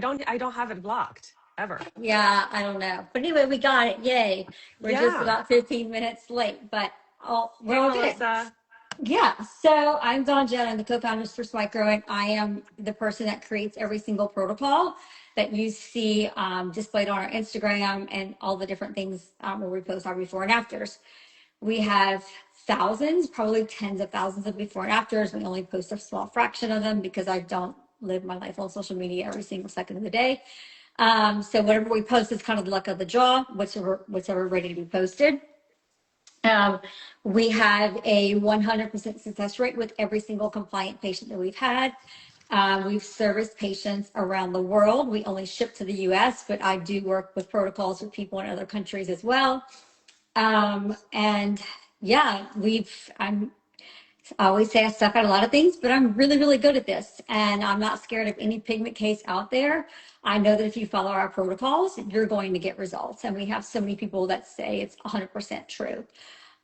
I don't have it blocked ever. Yeah, I don't know. But anyway, we got it. Yay. We're just Yeah. about 15 minutes late, but we're Hey, all good. Melissa. Yeah. So I'm Dawn Jen. I'm the co-founder for Swipe Grow, and I am the person that creates every single protocol that you see displayed on our Instagram and all the different things where we post our before and afters. We have thousands, probably tens of thousands of before and afters. We only post a small fraction of them because I don't live my life on social media every single second of the day. So whatever we post is kind of the luck of the draw, whichever ready to be posted. Um, we have a 100% success rate with every single compliant patient that we've had. We've serviced patients around the world. We only ship to the US, but I do work with protocols with people in other countries as well. And yeah, I always say I suck at a lot of things, but I'm really, really good at this. And I'm not scared of any pigment case out there. I know that if you follow our protocols, you're going to get results. And we have so many people that say it's 100% true.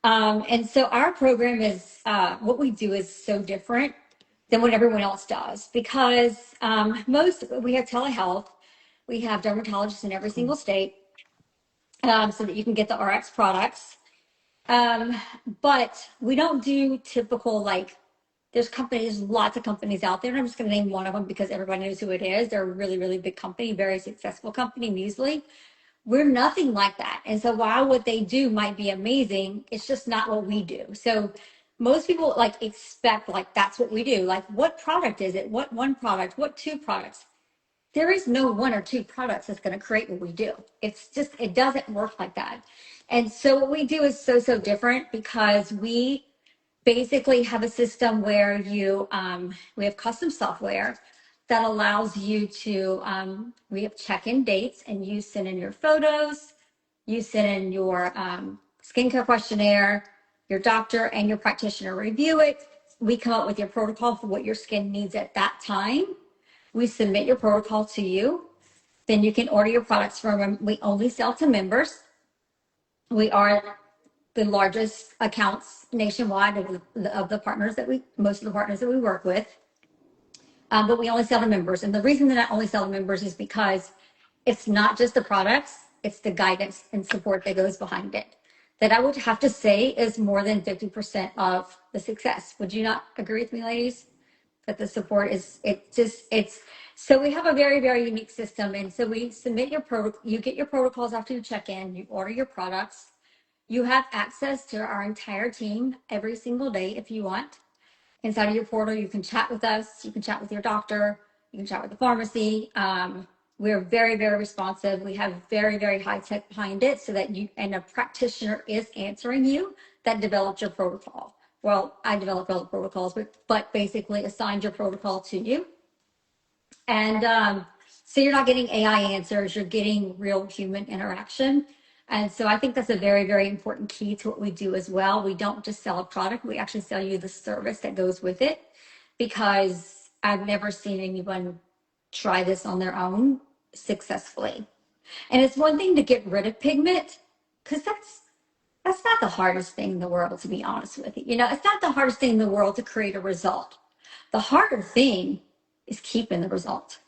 And so our program is, what we do is so different than what everyone else does because we have telehealth, we have dermatologists in every single state so that you can get the RX products. Um, but we don't do typical like there's lots of companies out there, and I'm just going to name one of them because everybody knows who it is. They're a really, really big company, very successful company, Muesli. We're nothing like that. And so while what they do might be amazing, it's just not what we do. So most people like expect like that's what we do. Like what product is it? What one product? What two products? There is no one or two products that's going to create what we do. It's just, it doesn't work like that. And so what we do is so different because we basically have a system where we have custom software that allows you to, we have check-in dates and you send in your photos, you send in your skincare questionnaire, your doctor and your practitioner review it. We come up with your protocol for what your skin needs at that time. We submit your protocol to you. Then you can order your products from them. We only sell to members. We are the largest accounts nationwide of the partners most of the partners that we work with. But we only sell to members. And the reason that I only sell to members is because it's not just the products, it's the guidance and support that goes behind it. That I would have to say is more than 50% of the success. Would you not agree with me, ladies? That the support it's so we have a very unique system. And so we submit your protocol, you get your protocols after you check in, you order your products, you have access to our entire team every single day if you want. Inside of your portal, you can chat with us, you can chat with your doctor, you can chat with the pharmacy. We're very responsive. We have very high tech behind it so that you and a practitioner is answering you that developed your protocol. Well, I developed all the protocols, but basically assigned your protocol to you. And so you're not getting AI answers, you're getting real human interaction. And so I think that's a very important key to what we do as well. We don't just sell a product, we actually sell you the service that goes with it because I've never seen anyone try this on their own successfully. And it's one thing to get rid of pigment because that's not the hardest thing in the world, to be honest with you. You know, it's not the hardest thing in the world to create a result. The harder thing is keeping the result.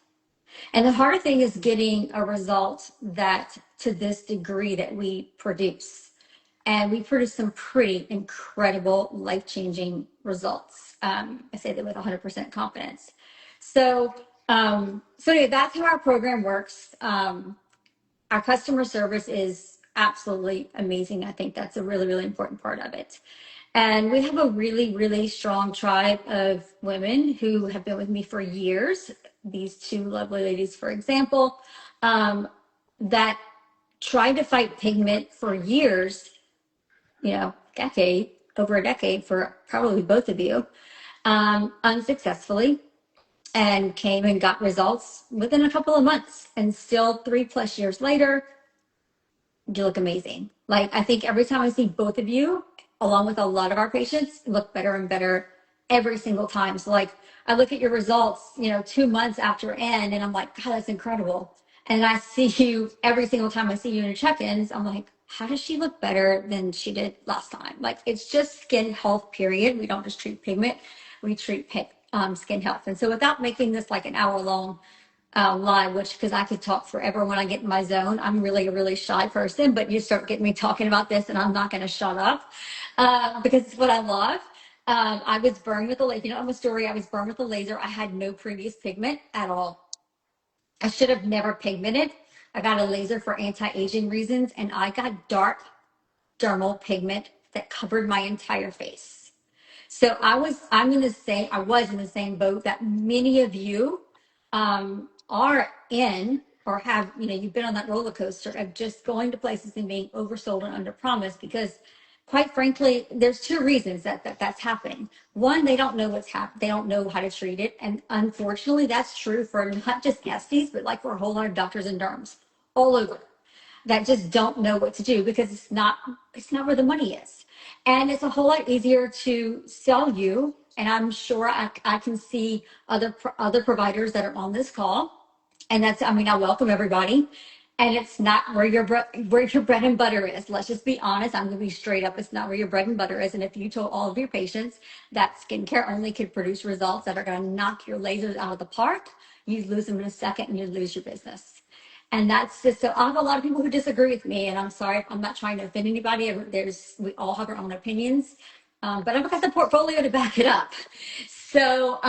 And the harder thing is getting a result that to this degree that we produce. And we produce some pretty incredible, life-changing results. I say that with 100% confidence. So anyway, that's how our program works. Our customer service is absolutely amazing. I think that's a really important part of it. And we have a really strong tribe of women who have been with me for years. These two lovely ladies, for example, that tried to fight pigment for years, over a decade for probably both of you, unsuccessfully, and came and got results within a couple of months. And still 3+ years later, you look amazing. Like, I think every time I see both of you, along with a lot of our patients, look better and better every single time. So like, I look at your results, 2 months after N, and I'm like, God, that's incredible. And I see you every single time I see you in check-ins, I'm like, how does she look better than she did last time? Like, it's just skin health, period. We don't just treat pigment, we treat skin health. And so without making this like an hour long live, which because I could talk forever when I get in my zone. I'm really a really shy person, but you start getting me talking about this, and I'm not going to shut up because it's what I love. I was burned with a laser. You know, I'm a story. I was burned with a laser. I had no previous pigment at all. I should have never pigmented. I got a laser for anti-aging reasons, and I got dark dermal pigment that covered my entire face. So I was in the same boat that many of you are in or have, you know, you've been on that roller coaster of just going to places and being oversold and underpromised because quite frankly, there's two reasons that's happening. One, they don't know what's happening. They don't know how to treat it. And unfortunately, that's true for not just SDs, but like for a whole lot of doctors and derms all over that just don't know what to do because it's not where the money is. And it's a whole lot easier to sell you. And I'm sure I can see other providers that are on this call. And that's, I mean, I welcome everybody. And it's not where where your bread and butter is. Let's just be honest. I'm going to be straight up. It's not where your bread and butter is. And if you told all of your patients that skincare only could produce results that are going to knock your lasers out of the park, you'd lose them in a second and you'd lose your business. And that's just, so I have a lot of people who disagree with me, and I'm sorry, I'm not trying to offend anybody. We all have our own opinions, but I've got the portfolio to back it up. So,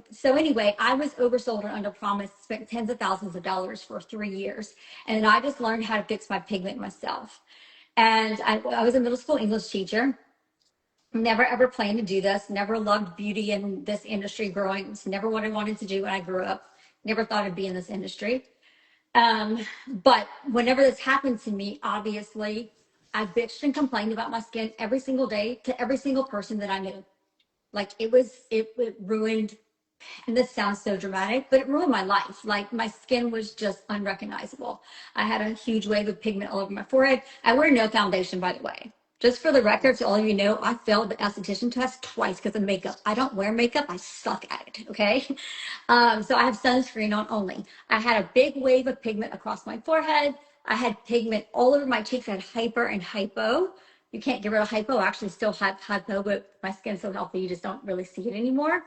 so anyway, I was oversold and underpromised, spent tens of thousands of dollars for 3 years. And I just learned how to fix my pigment myself. And I was a middle school English teacher. Never ever planned to do this. Never loved beauty in this industry growing. It's never what I wanted to do when I grew up. Never thought I'd be in this industry. But whenever this happened to me, obviously, I bitched and complained about my skin every single day to every single person that I knew. Like it ruined, and this sounds so dramatic, but it ruined my life. Like my skin was just unrecognizable. I had a huge wave of pigment all over my forehead. I wear no foundation, by the way. Just for the record, so all of you know, I failed the esthetician test twice because of makeup. I don't wear makeup. I suck at it. Okay. So I have sunscreen on only. I had a big wave of pigment across my forehead. I had pigment all over my cheeks. I had hyper and hypo. You can't get rid of hypo. I actually still have hypo, but my skin's so healthy, you just don't really see it anymore.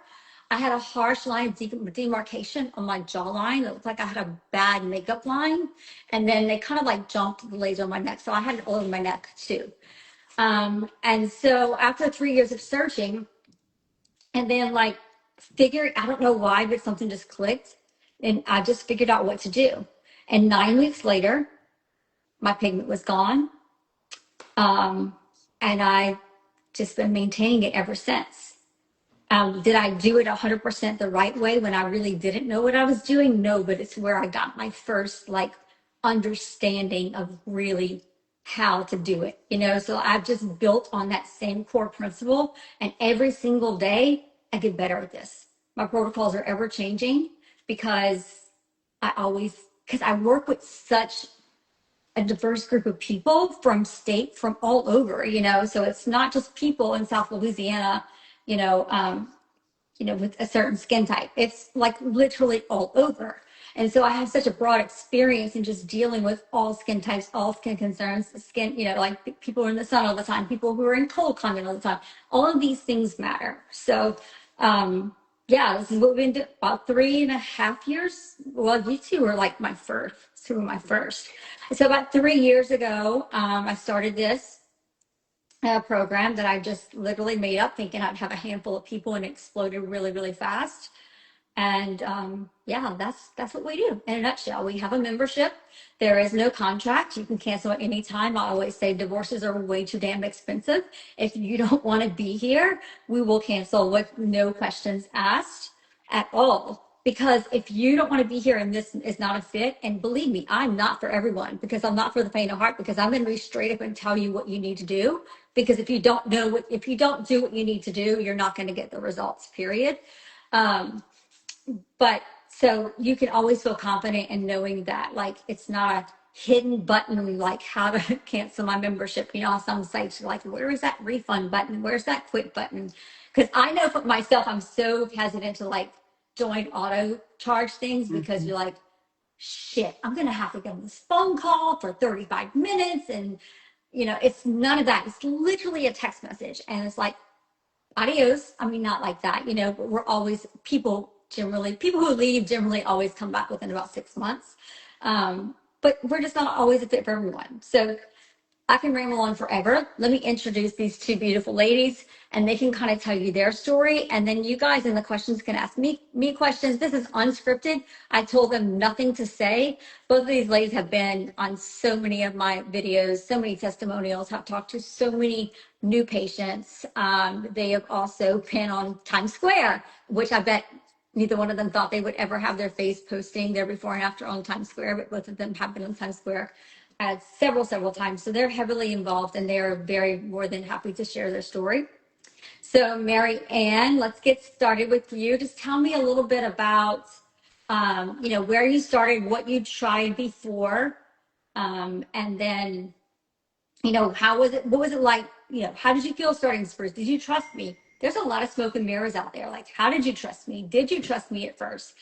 I had a harsh line of demarcation on my jawline. It looked like I had a bad makeup line. And then they kind of like jumped the laser on my neck. So I had it all over my neck too. And so after 3 years of searching, and then like figuring, I don't know why, but something just clicked. And I just figured out what to do. And 9 weeks later, my pigment was gone. And I just been maintaining it ever since. Did I do it 100% the right way when I really didn't know what I was doing? No, but it's where I got my first like understanding of really how to do it, you know? So I've just built on that same core principle, and every single day I get better at this. My protocols are ever changing because because I work with such a diverse group of people from all over, you know, so it's not just people in South Louisiana, you know, with a certain skin type. It's like literally all over. And so I have such a broad experience in just dealing with all skin types, all skin concerns, skin, you know, like people who are in the sun all the time, people who are in cold climate all the time. All of these things matter. So, yeah, this is what we've been doing about 3.5 years. Well, you two were like my first, two were my first. So about 3 years ago, I started this program that I just literally made up thinking I'd have a handful of people, and it exploded really, really fast. And yeah, that's what we do in a nutshell. We have a membership. There is no contract. You can cancel at any time. I always say divorces are way too damn expensive. If you don't want to be here, we will cancel with no questions asked at all. Because if you don't want to be here and this is not a fit, and believe me, I'm not for everyone, because I'm not for the faint of heart, because I'm going to be straight up and tell you what you need to do. Because if you don't do what you need to do, you're not going to get the results, period. But so you can always feel confident in knowing that, like, it's not a hidden button, like how to cancel my membership. You know, on some sites, you're like, where is that refund button? Where's that quit button? Because I know for myself, I'm so hesitant to like join auto charge things, because you're like, shit, I'm going to have to get on this phone call for 35 minutes. And, you know, it's none of that. It's literally a text message. And it's like, adios. I mean, not like that, you know, but we're always, people generally, people who leave generally always come back within about 6 months. But we're just not always a fit for everyone. So I can ramble on forever. Let me introduce these two beautiful ladies and they can kind of tell you their story. And then you guys in the questions can ask me questions. This is unscripted. I told them nothing to say. Both of these ladies have been on so many of my videos, so many testimonials, have talked to so many new patients. They have also been on Times Square, which I bet neither one of them thought they would ever have their face posting their before and after on Times Square, but both of them have been on Times Square several times. So they're heavily involved and they're very more than happy to share their story. So MaryAnn, let's get started with you. Just tell me a little bit about, where you started, what you tried before, and then, how was it, what was it like, how did you feel starting Spruce? Did you trust me? There's a lot of smoke and mirrors out there. Like, how did you trust me? Did you trust me at first?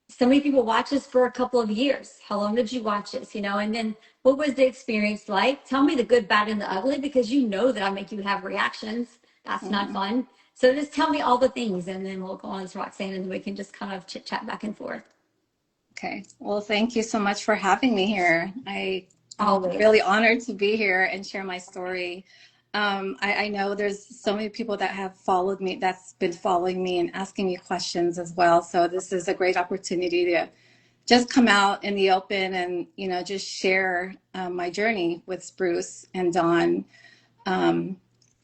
So many people watch this for a couple of years. How long did you watch this? And then what was the experience like? Tell me the good, bad, and the ugly, because you know that I make you have reactions. That's not fun. So just tell me all the things, and then we'll go on to Roxanna, and we can just kind of chit chat back and forth. Okay. Well, thank you so much for having me here. I'm Always. really honored to be here and share my story. I know there's so many people that have followed me, that's been following me and asking me questions as well. So this is a great opportunity to just come out in the open and, just share my journey with Spruce and Dawn.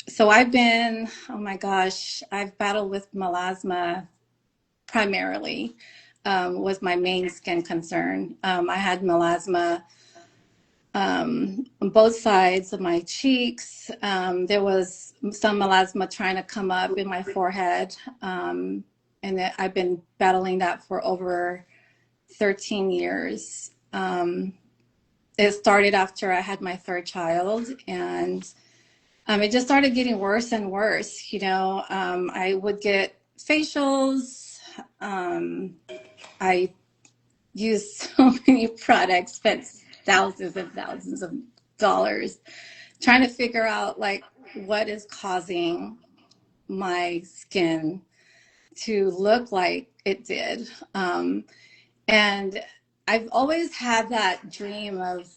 So I've been, oh my gosh, I've battled with melasma primarily. Was my main skin concern. I had melasma on both sides of my cheeks. There was some melasma trying to come up in my forehead. And I've been battling that for over 13 years. It started after I had my third child, and it just started getting worse and worse. I would get facials. I used so many products, spent thousands and thousands of dollars trying to figure out what is causing my skin to look like it did. And I've always had that dream of,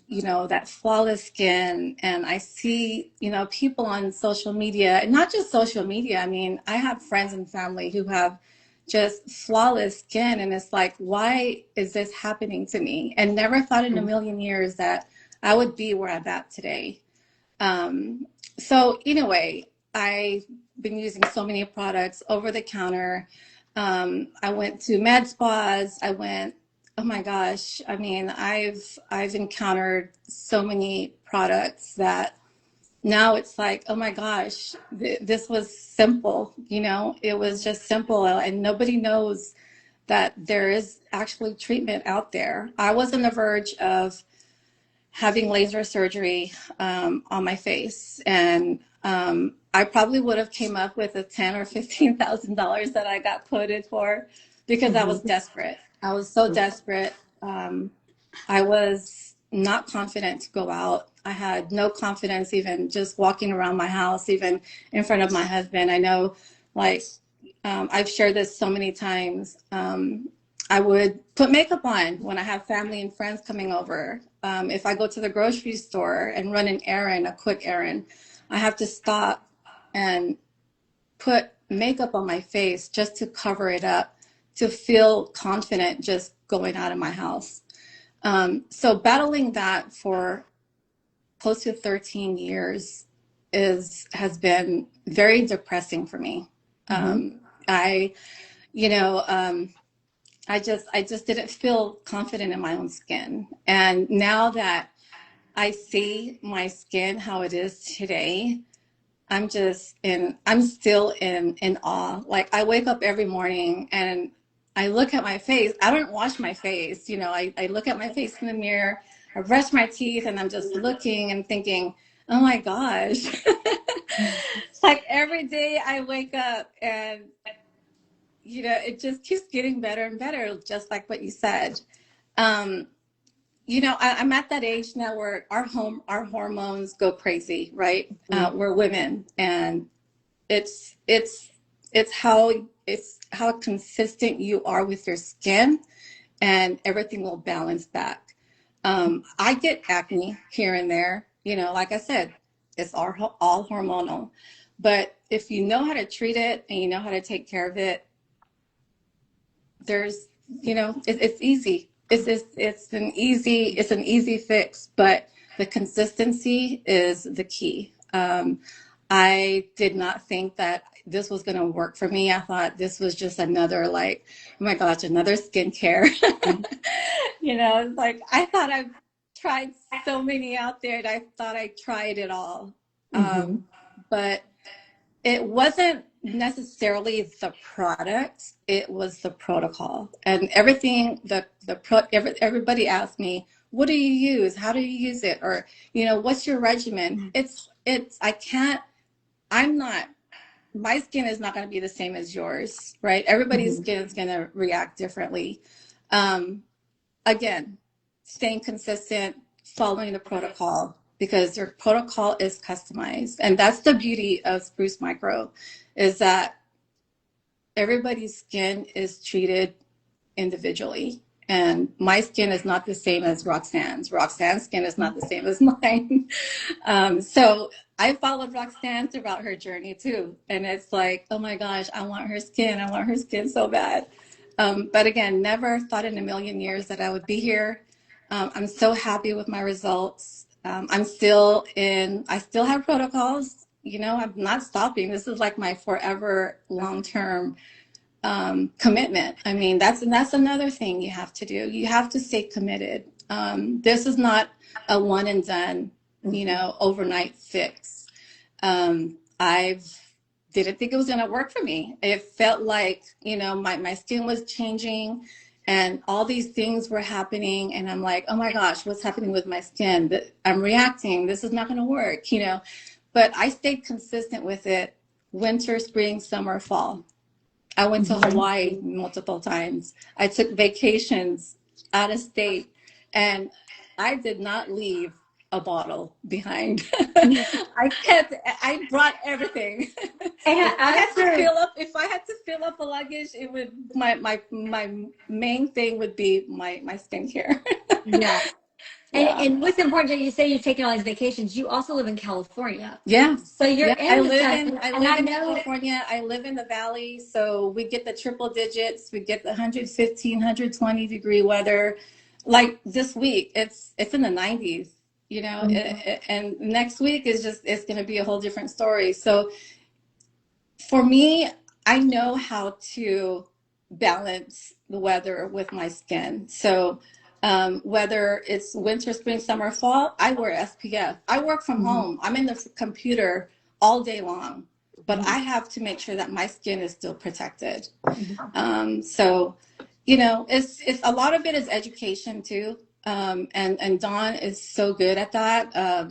that flawless skin. And I see, people on social media, and not just social media. I mean, I have friends and family who have just flawless skin. And it's like, why is this happening to me? And never thought in a million years that I would be where I'm at today. So anyway, I've been using so many products over the counter. I went to med spas. Oh my gosh. I mean, I've encountered so many products that now it's like, oh my gosh, this was simple. It was just simple, and nobody knows that there is actually treatment out there. I was on the verge of having laser surgery on my face, and I probably would have came up with a $10,000 or $15,000 that I got quoted for, because I was desperate. I was so desperate. I was not confident to go out. I had no confidence even just walking around my house, even in front of my husband. I know, I've shared this so many times. I would put makeup on when I have family and friends coming over. If I go to the grocery store and run an errand, a quick errand, I have to stop and put makeup on my face just to cover it up, to feel confident just going out of my house. So battling that for close to 13 years has been very depressing for me. I just didn't feel confident in my own skin. And now that I see my skin how it is today, I'm still in awe. Like, I wake up every morning and I look at my face. I don't wash my face. I look at my face in the mirror, I brush my teeth, and I'm just looking and thinking, oh my gosh. It's like every day I wake up and it just keeps getting better and better, just like what you said. I'm at that age now where our hormones go crazy, right? We're women, and it's how it's how consistent you are with your skin, and everything will balance back. I get acne here and there, you know, like I said, it's all hormonal. But if you know how to treat it and you know how to take care of it, there's, you know, it's easy. It's an easy fix, but the consistency is the key. I did not think that this was going to work for me. I thought this was just another, like, oh my gosh, another skincare. You know, it's like I thought I've tried so many out there, and I thought I tried it all. But it wasn't necessarily the product, it was the protocol. And everything, everybody asked me, what do you use? How do you use it? Or, you know, what's your regimen? I can't, I'm not, my skin is not going to be the same as yours, right? Everybody's skin is going to react differently. Again, staying consistent, following the protocol, because your protocol is customized. And that's the beauty of Spruce Micro, is that everybody's skin is treated individually. And my skin is not the same as Roxanne's. Roxanne's skin is not the same as mine. So I followed Roxanne throughout her journey too. And it's like, oh my gosh, I want her skin. I want her skin so bad. But again, never thought in a million years that I would be here. I'm so happy with my results. I still have protocols. You know, I'm not stopping. This is like my forever long-term commitment. I mean, that's another thing you have to do. You have to stay committed. This is not a one and done, you know, overnight fix. I didn't think it was going to work for me. It felt like, you know, my skin was changing and all these things were happening. And I'm like, oh my gosh, what's happening with my skin? I'm reacting. This is not going to work, you know, but I stayed consistent with it. Winter, spring, summer, fall. I went to Hawaii multiple times. I took vacations out of state, and I did not leave a bottle behind. I brought everything. If I had to fill up a luggage, it would, my main thing would be my skincare. Yeah. Yeah. And what's important that you say you're taking all these vacations, you also live in California. Yeah. So you're in I the live sun. in California. I live in the valley, so we get the triple digits. We get the 115, 120-degree weather. Like this week, it's in the 90s, you know, and next week is it's going to be a whole different story. So for me, I know how to balance the weather with my skin. So whether it's winter, spring, summer, fall, I wear SPF. I work from home. I'm in the computer all day long, but I have to make sure that my skin is still protected. So, you know, it's a lot of it is education too. And Dawn is so good at that.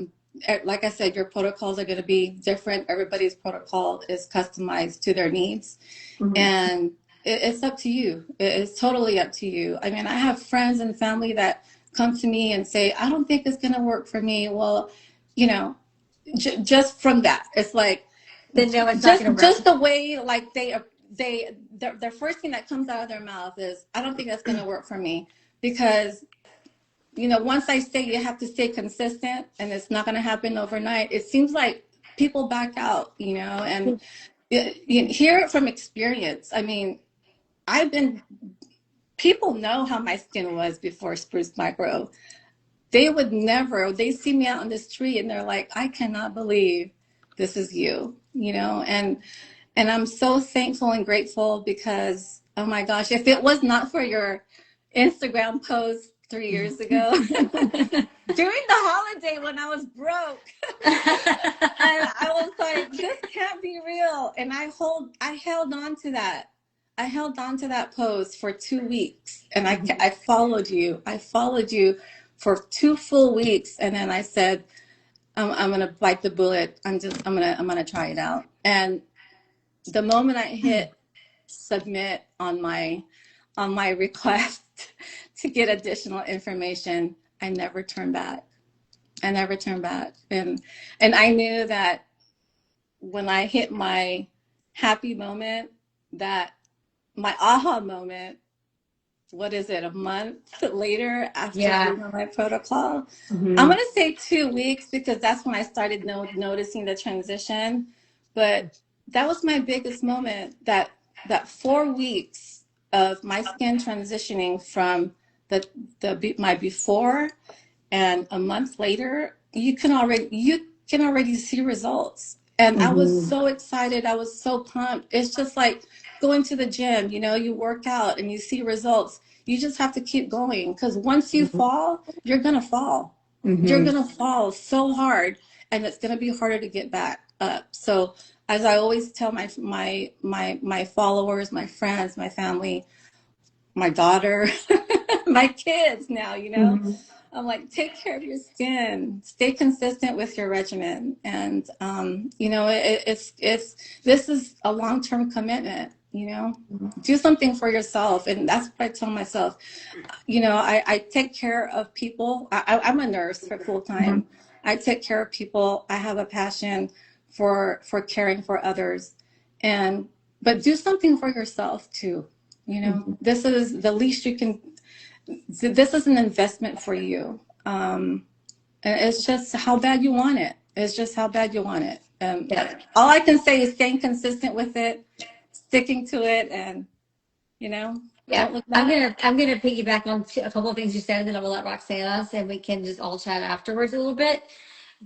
Like I said, your protocols are going to be different. Everybody's protocol is customized to their needs. And it's up to you. It's totally up to you. I mean, I have friends and family that come to me and say, I don't think it's going to work for me. Well, you know, just from that, it's like, then no, it's not going to work. Just the way, like their first thing that comes out of their mouth is, I don't think that's going to work for me, because, you know, once I say you have to stay consistent and it's not going to happen overnight, it seems like people back out, you know, and you hear it from experience. I mean, people know how my skin was before Spruce Micro. They see me out on the street and they're like, I cannot believe this is you, you know, and I'm so thankful and grateful, because, oh my gosh, if it was not for your Instagram post 3 years ago, during the holiday when I was broke, and I was like, this can't be real. And I held on to that. I held on to that post for 2 weeks, and I followed you. I followed you for 2 full weeks. And then I said, I'm going to bite the bullet. I'm going to try it out. And the moment I hit submit on my request to get additional information, I never turned back. I never turned back. And I knew that when I hit my happy moment, that my aha moment, what is it, a month later after Yeah. being on my protocol? I'm Mm-hmm. going to say 2 weeks because that's when I started noticing the transition. But that was my biggest moment, that 4 weeks of my skin transitioning from my before, and a month later you can already see results. And I was Mm-hmm. so excited, I was so pumped. It's just like going to the gym, you work out and you see results. You just have to keep going, because once you fall, you're gonna fall. You're Mm-hmm. gonna fall so hard, and it's gonna be harder to get back up. So as I always tell my followers, my friends, my family, my daughter, my kids now, Mm-hmm. I'm like, take care of your skin, stay consistent with your regimen. And, it's, this is a long-term commitment, do something for yourself. And that's what I tell myself. I take care of people. I'm a nurse for full Mm-hmm. time. I take care of people. I have a passion for caring for others. But do something for yourself too. This is the least you can, this is an investment for you. And it's just how bad you want it. It's just how bad you want it. Yeah. All I can say is staying consistent with it, sticking to it, and, Yeah, don't look I'm back. gonna I'm gonna piggyback on a couple of things you said, and then I will let Roxanna, and we can just all chat afterwards a little bit.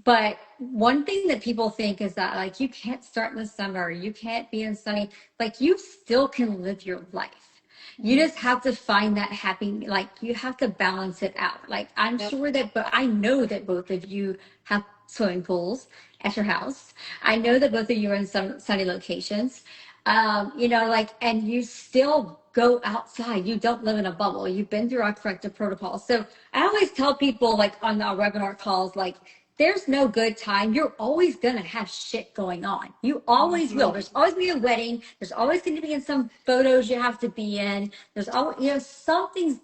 But one thing that people think is that like you can't start in the summer, you can't be in sunny, like you still can live your life. You Mhm. just have to find that happy, like you have to balance it out. Like I'm Yep. sure that, but I know that both of you have swimming pools at your house. I know that both of you are in some sunny locations. Like, and you still go outside. You don't live in a bubble. You've been through our corrective protocol. So I always tell people, like on our webinar calls, like, there's no good time. You're always going to have shit going on. You always will. Mhm. There's always be a wedding. There's always going to be in some photos you have to be in. There's always, something's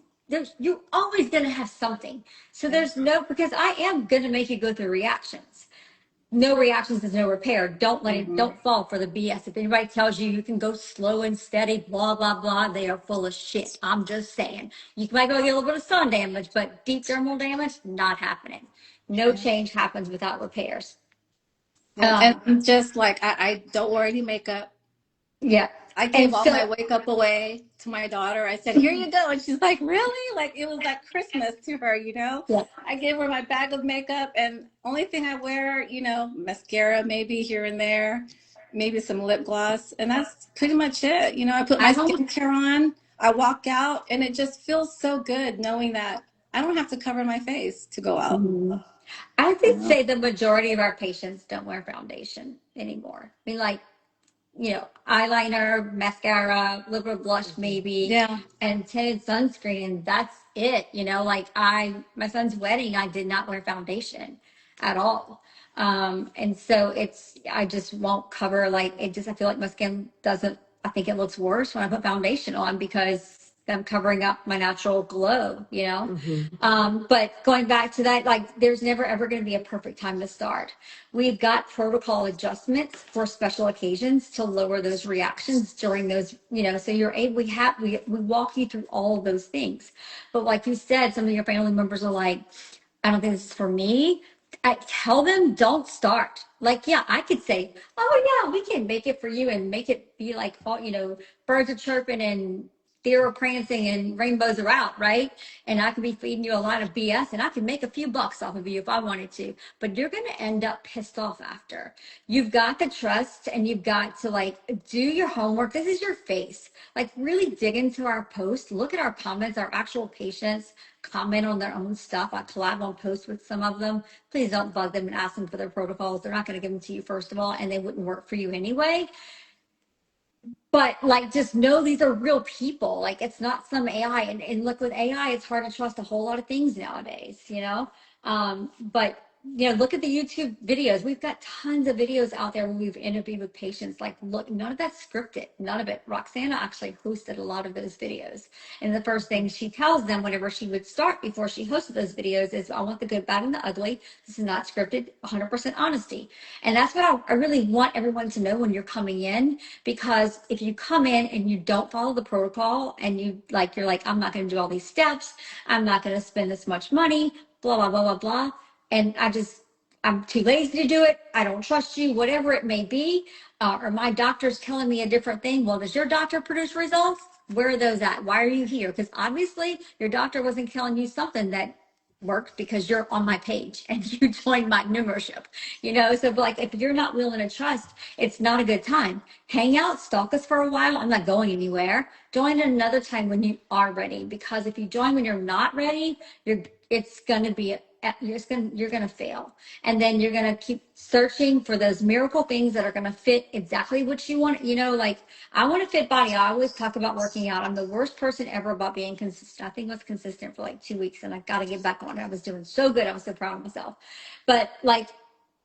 you're always going to have something. So Yeah. there's no, because I am going to make you go through reactions. No reactions is no repair. Mhm. Don't fall for the BS. If anybody tells you you can go slow and steady, blah, blah, blah, they are full of shit. I'm just saying. You might go get a little bit of sun damage, but deep thermal damage, not happening. No Yeah. change happens without repairs. Yeah. And Um, just like I don't wear any makeup. yeah. I gave And all my so, wake up away to my daughter. I said, "Here you go," and she's like, "Really?" Like it was like Christmas to her. yeah. I gave her my bag of makeup, and only thing I wear, mascara maybe here and there, maybe some lip gloss, and that's pretty much it. I put I my don't, skincare on. I walk out, and it just feels so good knowing that I don't have to cover my face to go out. I You would know? say the majority of our patients don't wear foundation anymore. I mean, like, eyeliner, mascara, liquid blush maybe, Yeah. and tinted sunscreen, and that's it. Like my son's wedding, I did not wear foundation at all. And so I just won't cover, like, I feel like my skin doesn't, I think it looks worse when I put foundation on because I'm covering up my natural glow. Mm-hmm. But going back to that, like, there's never ever going to be a perfect time to start. We've got protocol adjustments for special occasions to lower those reactions during those, so you're able, we walk you through all of those things. But like you said, some of your family members are like, I don't think this is for me. I tell them don't start. Like, yeah, I could say, oh yeah, we can make it for you and make it be like, all, birds are chirping and deer are prancing and rainbows are out, right? And I could be feeding you a lot of BS and I could make a few bucks off of you if I wanted to, but you're going to end up pissed off after. You've got to trust and you've got to like do your homework. This is your face. Like really dig into our posts, look at our comments, our actual patients comment on their own stuff. I collab on posts with some of them. Please don't bug them and ask them for their protocols. They're not going to give them to you, first of all, and they wouldn't work for you anyway. But like, just know these are real people. Like, it's not some AI. And look, with AI, it's hard to trust a whole lot of things nowadays. But look at the YouTube videos. We've got tons of videos out there where we've interviewed with patients. Like, look, none of that's scripted, none of it. Roxanna actually hosted a lot of those videos. And the first thing she tells them whenever she would start before she hosted those videos is, I want the good, bad, and the ugly. This is not scripted, 100% honesty. And that's what I really want everyone to know when you're coming in, because if you come in and you don't follow the protocol and you're like, I'm not going to do all these steps, I'm not going to spend this much money, blah, blah, blah, blah, blah. And I'm too lazy to do it. I don't trust you, whatever it may be. Or my doctor's telling me a different thing. Well, does your doctor produce results? Where are those at? Why are you here? Because obviously your doctor wasn't telling you something that worked because you're on my page and you joined my membership, So like, if you're not willing to trust, it's not a good time. Hang out, stalk us for a while. I'm not going anywhere. Join another time when you are ready, because if you join when you're not ready, it's going to be you're going to fail. And then you're going to keep searching for those miracle things that are going to fit exactly what you want. Like, I want a fit body. I always talk about working out. I'm the worst person ever about being consistent. I think I was consistent for like 2 weeks and I got to get back on it. I was doing so good. I was so proud of myself. But like,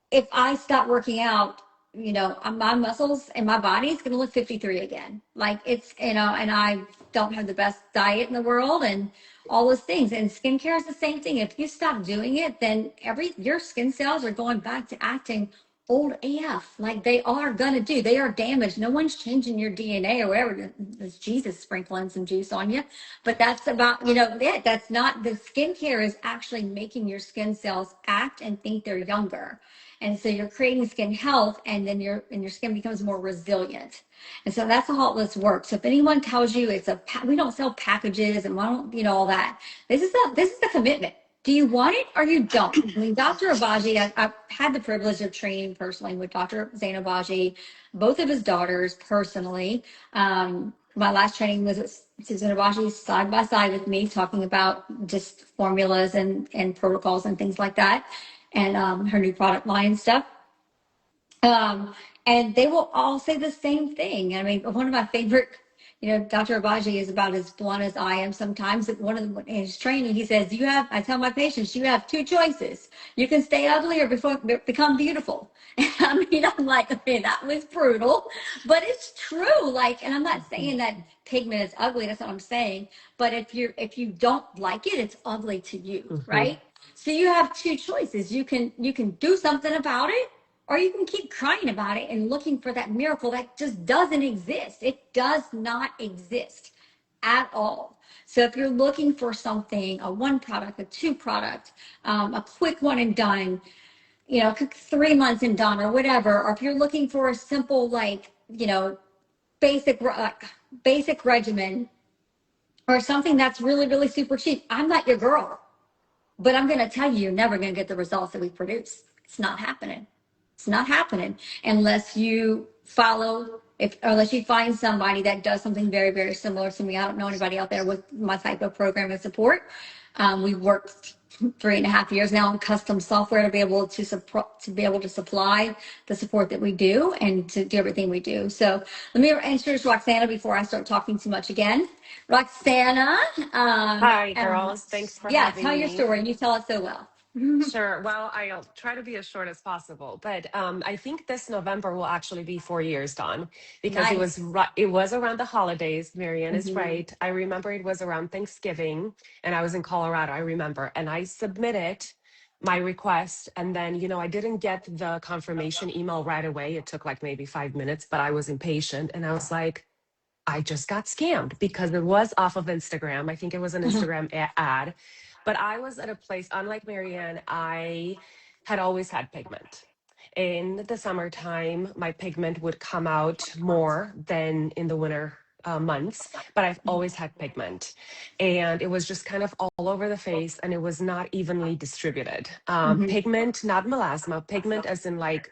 if I stop working out, my muscles and my body is going to look 53 again. Like, it's, and I don't have the best diet in the world and all those things. And skincare is the same thing. If you stop doing it, then your skin cells are going back to acting old AF, like they are going to do. They are damaged. No one's changing your DNA or whatever. There's Jesus sprinkling some juice on you. But that's about, it. That's not, the skincare is actually making your skin cells act and think they're younger. And so you're creating skin health, and then your skin becomes more resilient. And so that's how all this works. So if anyone tells you we don't sell packages and we don't, all that, this is the commitment. Do you want it or you don't? I mean, Dr. Abaji, I've had the privilege of training personally with Dr. Zain Abaji, both of his daughters personally. My last training was with Susan Abaji side by side with me, talking about just formulas and protocols and things like that, and her new product line and stuff. And they will all say the same thing. I mean, one of my favorite, Dr. Abaji is about as blunt as I am sometimes. One of them in his training, he says, I tell my patients, you have two choices. You can stay ugly or become beautiful. And I'm like, okay, that was brutal, but it's true. Like, and I'm not saying that pigment is ugly. That's what I'm saying. But if you don't like it, it's ugly to you, right? So you have two choices. You can do something about it, or you can keep crying about it and looking for that miracle that just doesn't exist. It does not exist at all. So if you're looking for something, a one product, a two product, a quick one and done, 3 months and done or whatever, or if you're looking for a simple, like, basic regimen or something that's really, really super cheap, I'm not your girl. But I'm going to tell you, you're never going to get the results that we produce. It's not happening. It's not happening unless you unless you find somebody that does something very, very similar to me. I don't know anybody out there with my type of program and support. We've worked 3.5 years now on custom software to be able to supply the support that we do and to do everything we do. So let me introduce Roxanna before I start talking too much again. Roxanna. Hi, girls. Thanks for having tell me. your story. You tell it so well. Sure. Well, I'll try to be as short as possible, but I think this November will actually be 4 years, Dawn, because Nice. it was around the holidays. MaryAnn is Mm-hmm. right. I remember it was around Thanksgiving, and I was in Colorado. I remember, and I submitted my request, and then I didn't get the confirmation email right away. It took like maybe 5 minutes, but I was impatient, and I was like, I just got scammed because it was off of Instagram. I think it was an Instagram ad. But I was at a place, unlike MaryAnn, I had always had pigment. In the summertime, my pigment would come out more than in the winter months, but I've always had pigment. And it was just kind of all over the face, and it was not evenly distributed. Mm-hmm. Pigment, not melasma, pigment as in like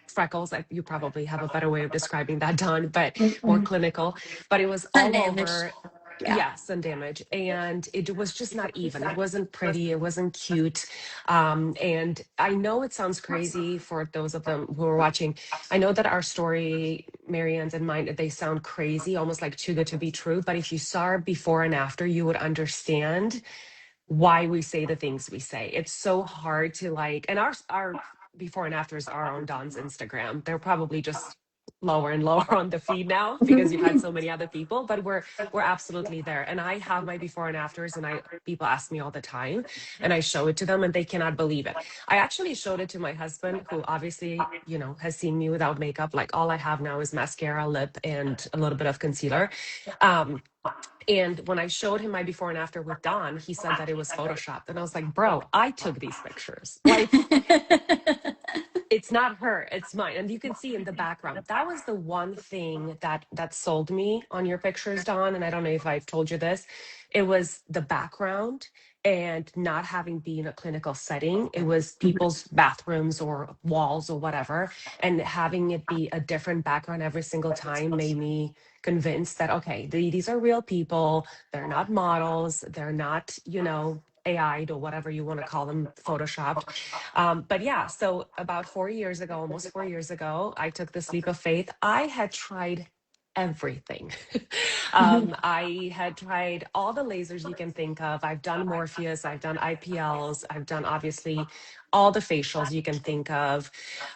freckles. Like, you probably have a better way of describing that, Dawn, but more Mm-hmm. clinical. But it was Sun all damage. over. Yeah. Yeah, sun damage. And it was just not even. It wasn't pretty. It wasn't cute. And I know it sounds crazy for those of them who are watching. I know that our story, MaryAnn's and mine, they sound crazy, almost like too good to be true. But if you saw before and after, you would understand why we say the things we say. It's so hard to like, and our before and afters are on Don's Instagram. They're probably just lower and lower on the feed now because you've had so many other people, but we're absolutely there. And I have my before and afters, and I people ask me all the time, and I show it to them, and they cannot believe it. I actually showed it to my husband, who obviously, has seen me without makeup. Like all I have now is mascara, lip, and a little bit of concealer. Um, and when I showed him my before and after with Don, he said that it was photoshopped. And I was like, bro, I took these pictures. Like, it's not her, it's mine. And you can see in the background, that was the one thing that sold me on your pictures, Don. And I don't know if I've told you this. It was the background and not having been a clinical setting. It was people's bathrooms or walls or whatever. And having it be a different background every single time made me convinced that, okay, these are real people. They're not models. They're not, AI'd or whatever you want to call them, photoshopped. But yeah, so about 4 years ago, almost 4 years ago, I took this leap of faith. I had tried everything. I had tried all the lasers you can think of. I've done Morpheus, I've done IPLs, I've done obviously all the facials you can think of.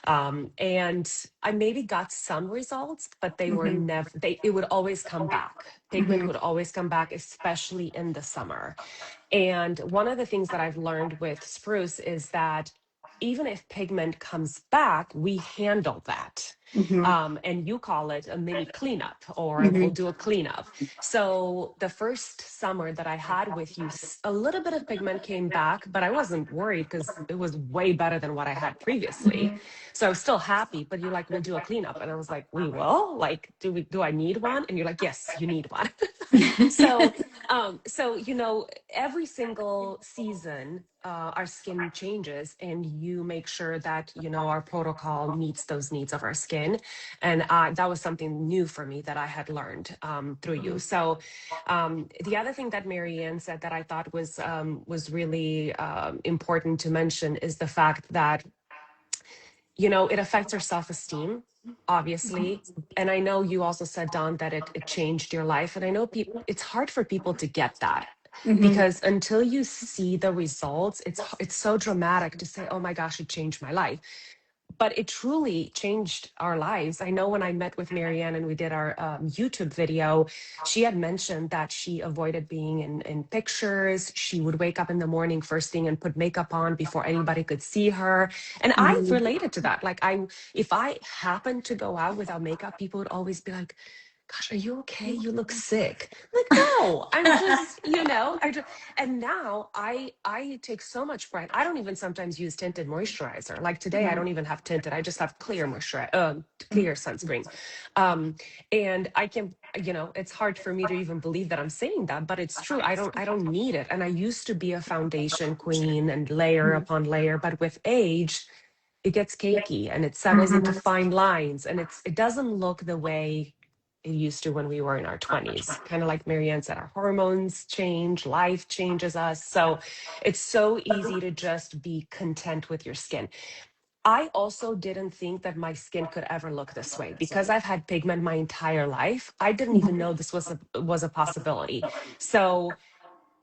And I maybe got some results, but they were never, it would always come back. Pigment would always come back, especially in the summer. And one of the things that I've learned with spruce is that even if pigment comes back, we handle that. And you call it a mini cleanup, or we'll do a cleanup. So the first summer that I had with you, a little bit of pigment came back, but I wasn't worried because it was way better than what I had previously. So I was still happy, but you're like, we'll do a cleanup. And I was like, we will? Like, do I need one? And you're like, yes, you need one. So, every single season, our skin changes, and you make sure that, our protocol meets those needs of our skin. And that was something new for me that I had learned through you. So the other thing that MaryAnn said that I thought was really important to mention is the fact that, it affects our self-esteem, obviously. And I know you also said, Don, that it changed your life. And I know it's hard for people to get that, because until you see the results, it's so dramatic to say, oh my gosh, it changed my life. But it truly changed our lives. I know when I met with MaryAnn and we did our YouTube video, she had mentioned that she avoided being in pictures. She would wake up in the morning first thing and put makeup on before anybody could see her. And I related to that. Like, if I happened to go out without makeup, people would always be like, gosh, are you okay? You look sick. I'm like, no, I'm just, and now I take so much pride. I don't even sometimes use tinted moisturizer. Like today, I don't even have tinted. I just have clear clear sunscreen. And I can, it's hard for me to even believe that I'm saying that, but it's true. I don't need it. And I used to be a foundation queen and layer upon layer, but with age, it gets cakey and it settles into fine lines, and it doesn't look the way it used to when we were in our 20s. Kind of like MaryAnn said, our hormones change, life changes us. So it's so easy to just be content with your skin. I also didn't think that my skin could ever look this way because I've had pigment my entire life. I didn't even know this was a possibility. So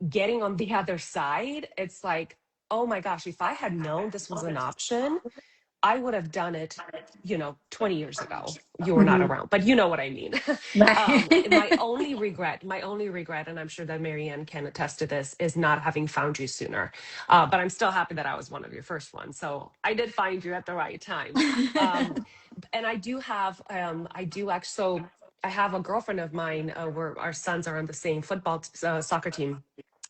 getting on the other side, it's like, oh my gosh, if I had known this was an option, I would have done it, 20 years ago. You were not around, but you know what I mean. My only regret, and I'm sure that MaryAnn can attest to this, is not having found you sooner. But I'm still happy that I was one of your first ones. So I did find you at the right time. And I have a girlfriend of mine where our sons are on the same soccer team,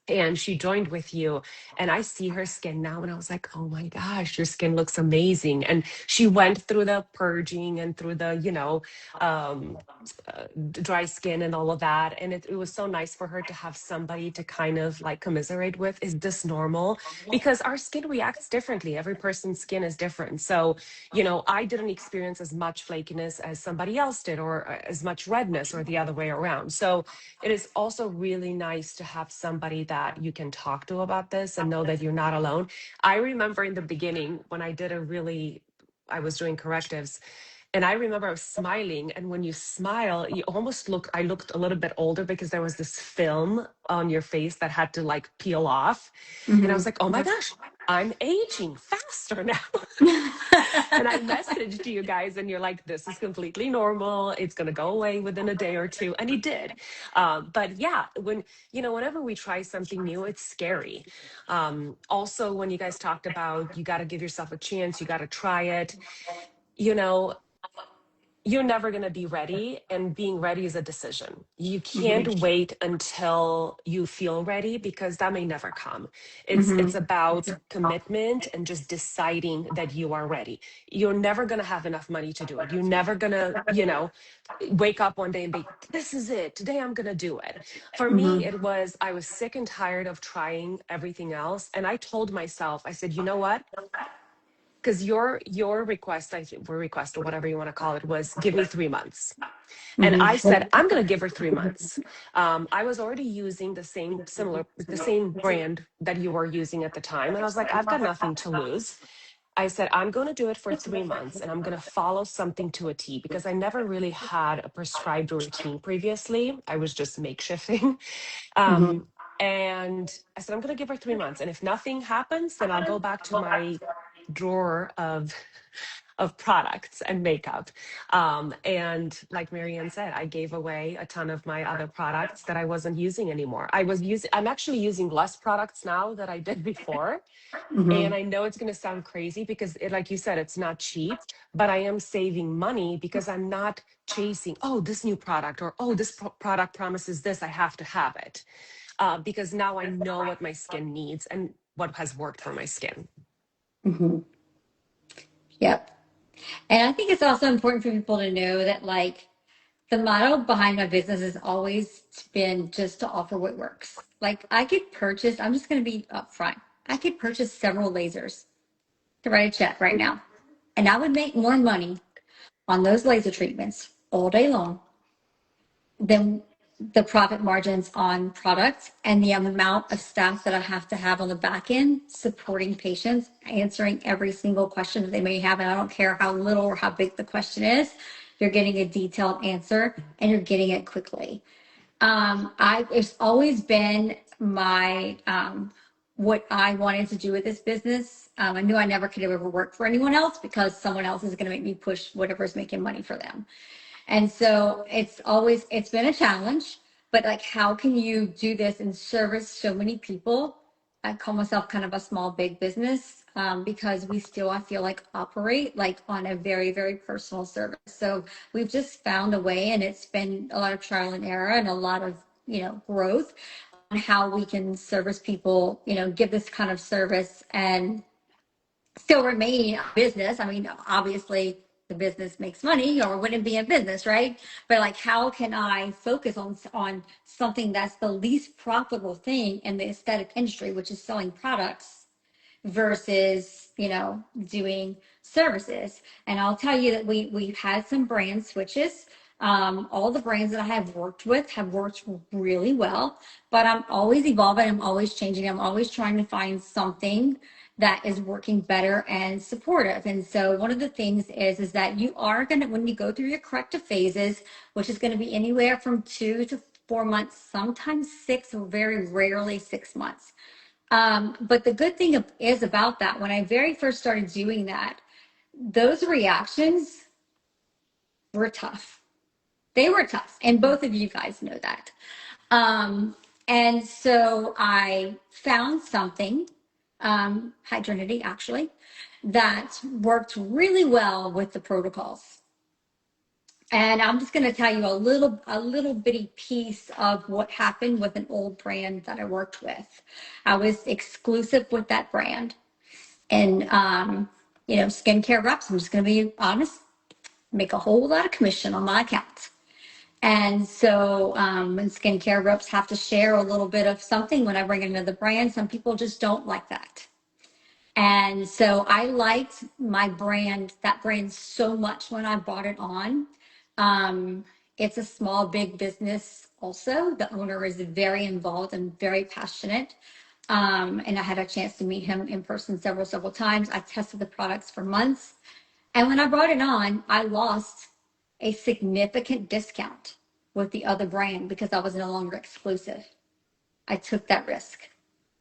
and she joined with you, and I see her skin now and I was like, oh my gosh, your skin looks amazing. And she went through the purging and through the um, dry skin and all of that, and it was so nice for her to have somebody to kind of like commiserate with. Is this normal? Because our skin reacts differently. Every person's skin is different. So I didn't experience as much flakiness as somebody else did, or as much redness, or the other way around. So it is also really nice to have somebody that you can talk to about this and know that you're not alone. I remember in the beginning when I was doing correctives, And I remember I was smiling, and when you smile, you almost look, I looked a little bit older because there was this film on your face that had to like peel off. And I Mm-hmm. was like, oh my gosh, I'm aging faster now. And I messaged you guys, and you're like, this is completely normal. It's going to go away within a day or two. And it did. But yeah, whenever we try something new, it's scary. Also, when you guys talked about you got to give yourself a chance, you got to try it, you know, you're never going to be ready, and being ready is a decision. You can't Mm-hmm. wait until you feel ready, because that may never come. It's Mm-hmm. about commitment and just deciding that you are ready. You're never going to have enough money to do it. You're never going to, wake up one day and be, this is it, today I'm going to do it. For me, it was, I was sick and tired of trying everything else, and I told myself, I said, you know what, because your request, I think, or request, or whatever you want to call it, was give me 3 months. And I Mm-hmm. said, I'm going to give her 3 months. I was already using the same brand that you were using at the time. And I was like, I've got nothing to lose. I said, I'm going to do it for 3 months, and I'm going to follow something to a T, because I never really had a prescribed routine previously. I was just makeshifting. Mm-hmm. Um, and I said, I'm going to give her 3 months. And if nothing happens, then I'll go back to my drawer of products and makeup. And like MaryAnn said, I gave away a ton of my other products that I wasn't using anymore. I'm actually using less products now than I did before. Mm-hmm. And I know it's going to sound crazy because like you said, it's not cheap, but I am saving money because I'm not chasing, oh, this new product, or, oh, this product promises this, I have to have it. Because now I know what my skin needs and what has worked for my skin. Mm-hmm. Yep. And I think it's also important for people to know that, like, the model behind my business has always been just to offer what works. Like, I could purchase, I'm just going to be upfront. I could purchase several lasers to write a check right now, and I would make more money on those laser treatments all day long than the profit margins on products and the amount of staff that I have to have on the back end supporting patients, answering every single question that they may have. And I don't care how little or how big the question is, you're getting a detailed answer and you're getting it quickly. It's always been my what I wanted to do with this business. I knew I never could ever work for anyone else because someone else is going to make me push whatever's making money for them. And so it's been a challenge, but like, how can you do this and service so many people? I call myself kind of a small, big business, because we still, I feel like, operate like on a very, very personal service. So we've just found a way, and it's been a lot of trial and error and a lot of, growth on how we can service people, give this kind of service and still remain a business. I mean, obviously the business makes money or wouldn't be a business, right? But like, how can I focus on something that's the least profitable thing in the aesthetic industry, which is selling products versus, doing services? And I'll tell you that we've had some brand switches. All the brands that I have worked with have worked really well, but I'm always evolving. I'm always changing. I'm always trying to find something that is working better and supportive. And so one of the things is that you are going to, when you go through your corrective phases, which is going to be anywhere from 2 to 4 months, sometimes 6, or very rarely 6 months. But the good thing is about that, when I very first started doing that, those reactions were tough. They were tough. And both of you guys know that. And so I found something, Hydrinity actually, that worked really well with the protocols. And I'm just going to tell you a little bitty piece of what happened with an old brand that I worked with. I was exclusive with that brand, and skincare reps, I'm just going to be honest, make a whole lot of commission on my accounts. And so when skincare reps have to share a little bit of something when I bring it into the brand, some people just don't like that. And so I liked that brand so much when I brought it on. It's a small, big business also. The owner is very involved and very passionate. And I had a chance to meet him in person several times. I tested the products for months. And when I brought it on, I lost a significant discount with the other brand because I was no longer exclusive. I took that risk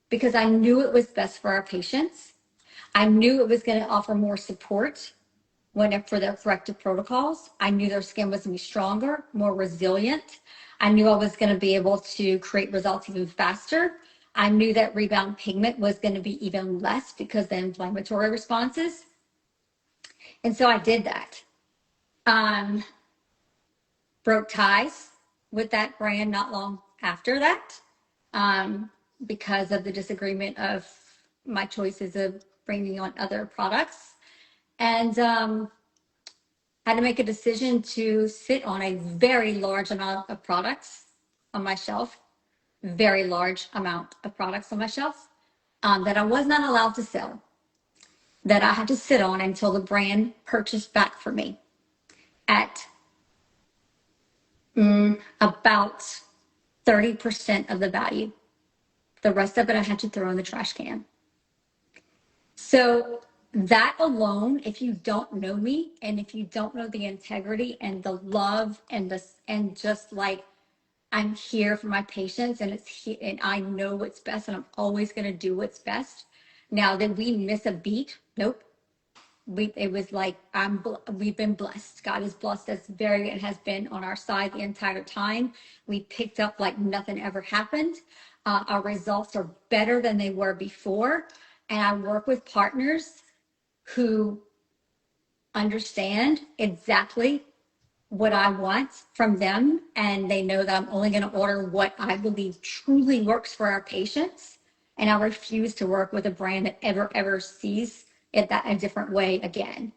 because I knew it was best for our patients. I knew it was going to offer more support for their corrective protocols. I knew their skin was going to be stronger, more resilient. I knew I was going to be able to create results even faster. I knew that rebound pigment was going to be even less because of the inflammatory responses. And so I did that. Broke ties with that brand not long after that, because of the disagreement of my choices of bringing on other products. And had to make a decision to sit on a very large amount of products on my shelf, very large amount of products on my shelf, that I was not allowed to sell, that I had to sit on until the brand purchased back for me at about 30% of the value. The rest of it I had to throw in the trash can. So that alone, if you don't know me and if you don't know the integrity and the love and just like, I'm here for my patients and I know what's best and I'm always going to do what's best. Now, did we miss a beat? Nope. It was like, we've been blessed. God has blessed us and has been on our side the entire time. We picked up like nothing ever happened. Our results are better than they were before. And I work with partners who understand exactly what I want from them. And they know that I'm only going to order what I believe truly works for our patients. And I refuse to work with a brand that ever sees it that a different way again.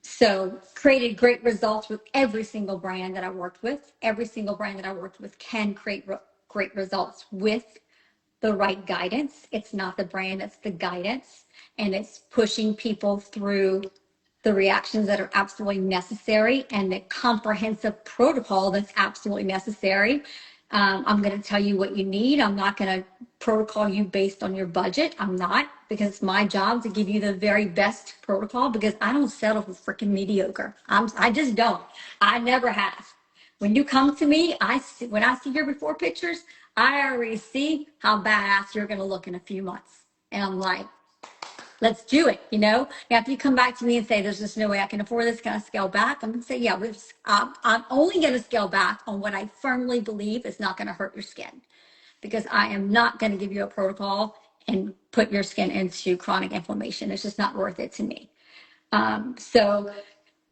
So created great results with every single brand that I worked with. Every single brand that I worked with can create great results with the right guidance. It's not the brand, it's the guidance. And it's pushing people through the reactions that are absolutely necessary and the comprehensive protocol that's absolutely necessary. I'm going to tell you what you need. I'm not going to protocol you based on your budget. I'm not, because it's my job to give you the very best protocol, because I don't settle for freaking mediocre. I just don't. I never have. When you come to me, when I see your before pictures, I already see how badass you're going to look in a few months. And I'm like, let's do it. Now, if you come back to me and say, there's just no way I can afford this, can I scale back? I'm going to say, yeah, I'm only going to scale back on what I firmly believe is not going to hurt your skin, because I am not going to give you a protocol and put your skin into chronic inflammation. It's just not worth it to me. So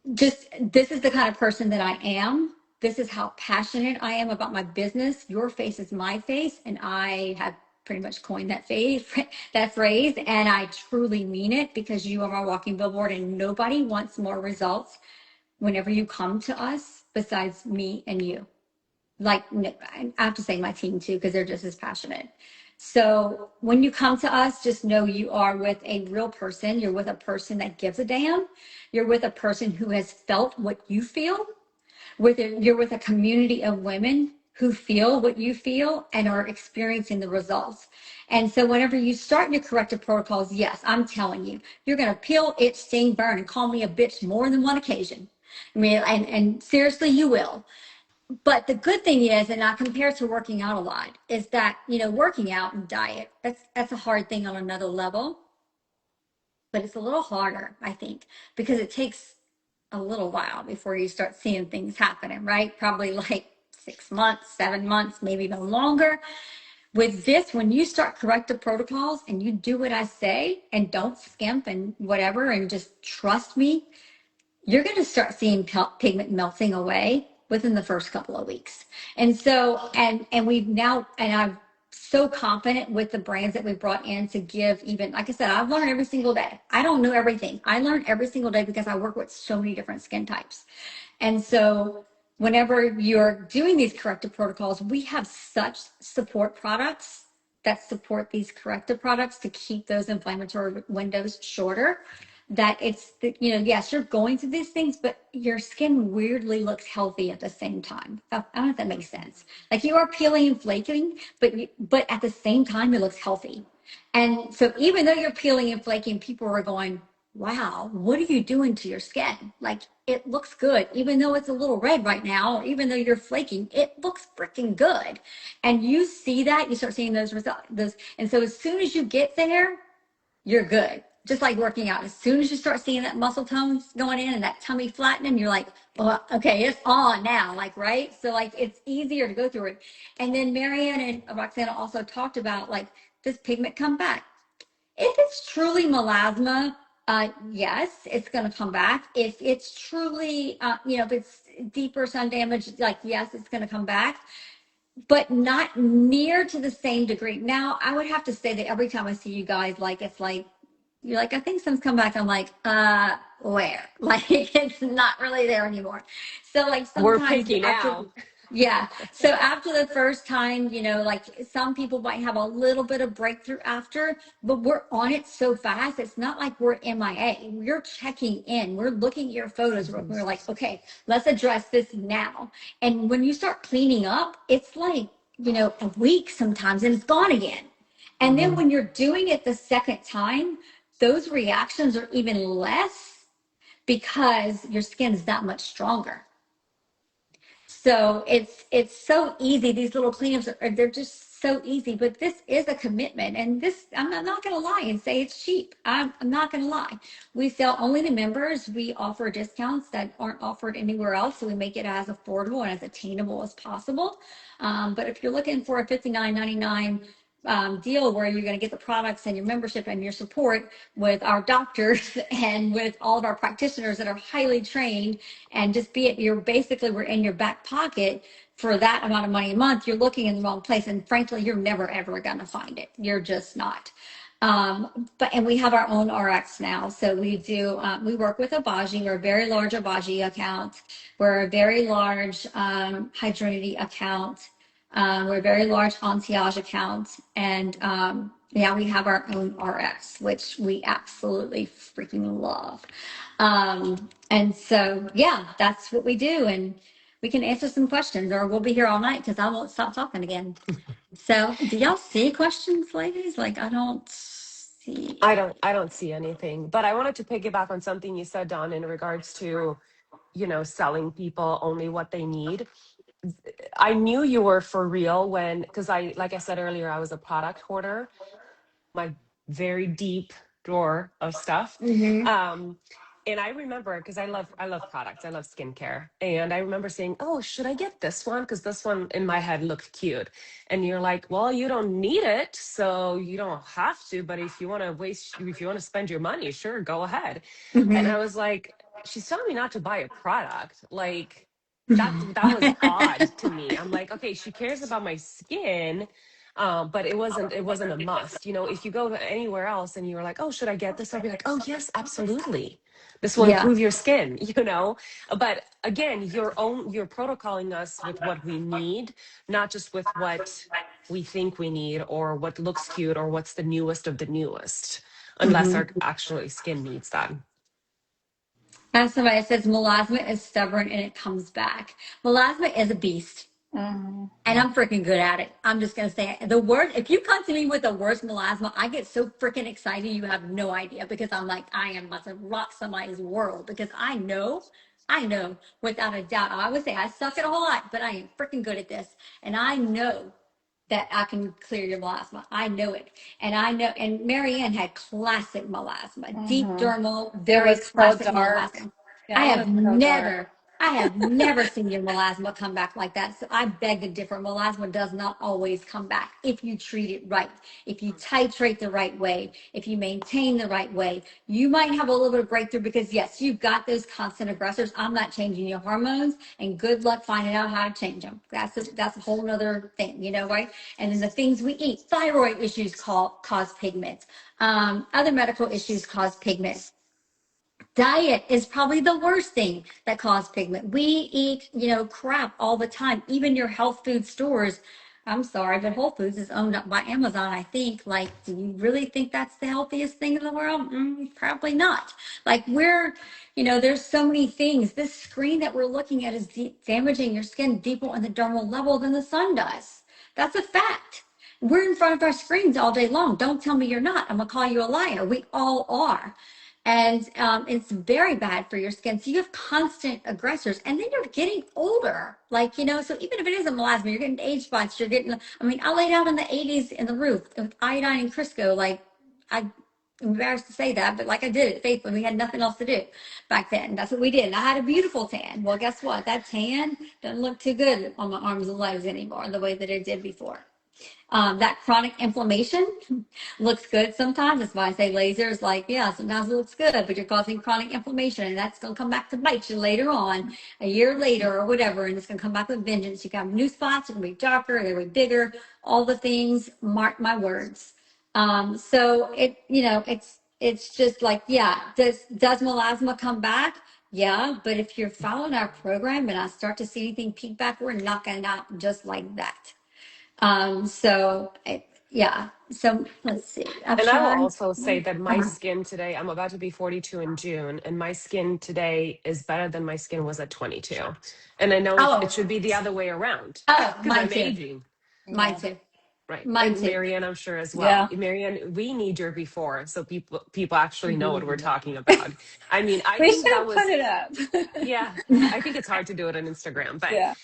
this is the kind of person that I am. This is how passionate I am about my business. Your face is my face. And I have pretty much coined that phrase. And I truly mean it, because you are my walking billboard and nobody wants more results whenever you come to us besides me and you. Like, I have to say my team too, because they're just as passionate. So when you come to us, just know you are with a real person. You're with a person that gives a damn. You're with a person who has felt what you feel. You're with a community of women who feel what you feel and are experiencing the results. And so whenever you start your corrective protocols, yes, I'm telling you, you're going to peel, itch, sting, burn, and call me a bitch more than one occasion. I mean, and seriously, you will. But the good thing is, and not compared to working out a lot, is that, working out and diet, that's a hard thing on another level. But it's a little harder, I think, because it takes a little while before you start seeing things happening, right? Probably like 6 months, 7 months, maybe even longer. With this, when you start corrective protocols and you do what I say and don't skimp and whatever, and just trust me, you're going to start seeing pigment melting away within the first couple of weeks. And so, and I'm so confident with the brands that we've brought in to give, even, like I said, I've learned every single day. I don't know everything. I learn every single day because I work with so many different skin types. And so whenever you're doing these corrective protocols, we have such support products that support these corrective products to keep those inflammatory windows shorter, that it's, yes, you're going through these things, but your skin weirdly looks healthy at the same time. I don't know if that makes sense. Like, you are peeling and flaking, but at the same time, it looks healthy. And so even though you're peeling and flaking, people are going, wow, what are you doing to your skin? Like, it looks good, even though it's a little red right now, or even though you're flaking, it looks freaking good. And you see that, you start seeing those results. And so as soon as you get there, you're good. Just like working out. As soon as you start seeing that muscle tones going in and that tummy flattening, you're like, well, okay, it's on now. Like, right? So like, it's easier to go through it. And then MaryAnn and Roxanna also talked about like, this pigment come back. If it's truly melasma, yes, it's going to come back. If it's truly, if it's deeper sun damage, like, yes, it's going to come back, but not near to the same degree. Now, I would have to say that every time I see you guys, like, it's like, you're like, I think some's come back. I'm like, where? Like, it's not really there anymore. So like We're sometimes picky after, now. yeah. So after the first time, like some people might have a little bit of breakthrough after, but we're on it so fast. It's not like we're MIA. We're checking in. We're looking at your photos. Mhm. We're like, okay, let's address this now. And when you start cleaning up, it's like, a week sometimes and it's gone again. And then Mhm. when you're doing it the second time, those reactions are even less because your skin is that much stronger. So it's so easy. These little cleanups they're just so easy. But this is a commitment, and this I'm not going to lie and say it's cheap. I'm not going to lie. We sell only to members. We offer discounts that aren't offered anywhere else, so we make it as affordable and as attainable as possible. But if you're looking for a $59.99 deal where you're going to get the products and your membership and your support with our doctors and with all of our practitioners that are highly trained, and just be it we're in your back pocket for that amount of money a month, you're looking in the wrong place, and frankly you're never ever going to find it. You're just not. And we have our own RX now. So we work with Abaji. We're a very large Abaji account. We're a very large Hydrinity account. We're a very large Anti-Age account. And yeah, we have our own RX, which we absolutely freaking love. And so, yeah, that's what we do. And we can answer some questions, or we'll be here all night because I won't stop talking again. So, do y'all see questions, ladies? Like, I don't see. I don't see anything. But I wanted to piggyback on something you said, Don, in regards to, selling people only what they need. I knew you were for real because like I said earlier, I was a product hoarder, my very deep drawer of stuff. Mm-hmm. Um, and I remember because I love products, I love skincare. And I remember saying, oh, should I get this one? Because this one in my head looked cute. And you're like, well, you don't need it, so you don't have to. But if you want to spend your money, sure, go ahead. And Mm-hmm. I was like, she's telling me not to buy a product. Like that was odd to me. I'm like, okay, she cares about my skin, but it wasn't a must. If you go to anywhere else and you're like, oh, should I get this? I'll be like, oh yes, absolutely. This will Yeah. improve your skin, But again, you're protocoling us with what we need, not just with what we think we need or what looks cute or what's the newest of the newest, unless our Mm-hmm. actually skin needs that. As somebody says, melasma is stubborn and it comes back. Melasma is a beast. Mm-hmm. And I'm freaking good at it. I'm just gonna say it. The word, if you come to me with the worst melasma, I get so freaking excited you have no idea, because I'm like, I am about to rock somebody's world, because I know without a doubt. I would say I suck at a whole lot, but I am freaking good at this. And I know that I can clear your melasma. I know it. And I know, and MaryAnn had classic melasma, deep Mm-hmm. dermal, It very was so classic dark. melasma. Yeah, I it have was so dark. never I have never seen your melasma come back like that. So I beg to differ. Melasma does not always come back if you treat it right, if you titrate the right way, if you maintain the right way. You might have a little bit of breakthrough because, yes, you've got those constant aggressors. I'm not changing your hormones, and good luck finding out how to change them. That's a whole nother thing, right? And then the things we eat, thyroid issues cause pigment. Other medical issues cause pigment. Diet is probably the worst thing that causes pigment. We eat, crap all the time. Even your health food stores. I'm sorry, but Whole Foods is owned up by Amazon, I think. Like, do you really think that's the healthiest thing in the world? Probably not. Like, there's so many things. This screen that we're looking at is damaging your skin deeper on the dermal level than the sun does. That's a fact. We're in front of our screens all day long. Don't tell me you're not. I'm going to call you a liar. We all are. And it's very bad for your skin. So you have constant aggressors, and then you're getting older. Like, so even if it isn't melasma, you're getting age spots. You're getting, I mean, I laid out in the 80s in the roof with iodine and Crisco. Like, I'm embarrassed to say that, but like I did it faithfully. We had nothing else to do back then. That's what we did. And I had a beautiful tan. Well, guess what? That tan doesn't look too good on my arms and legs anymore the way that it did before. That chronic inflammation looks good sometimes. That's why I say laser is like, yeah, sometimes it looks good, but you're causing chronic inflammation, and that's going to come back to bite you later on, a year later or whatever, and it's going to come back with vengeance. You got new spots, they're going to be darker, they're going to be bigger, all the things, mark my words. So it's just like, yeah, does melasma come back? Yeah, but if you're following our program and I start to see anything peek back, we're knocking it out just like that. Yeah. So let's see. I've And I will tried. also say that my Uh-huh. skin today, I'm about to be 42 in June, and my skin today is better than my skin was at 22. And I know it Oh, should be the other way around because mine I'm too. aging. Mine Yeah. too. Right. Mine And too. MaryAnn, I'm sure as well. Yeah. MaryAnn, we need your before so people actually know what we're Mhm. talking about. I mean, I We think should that put was it up. yeah, I think it's hard to do it on Instagram, Yeah.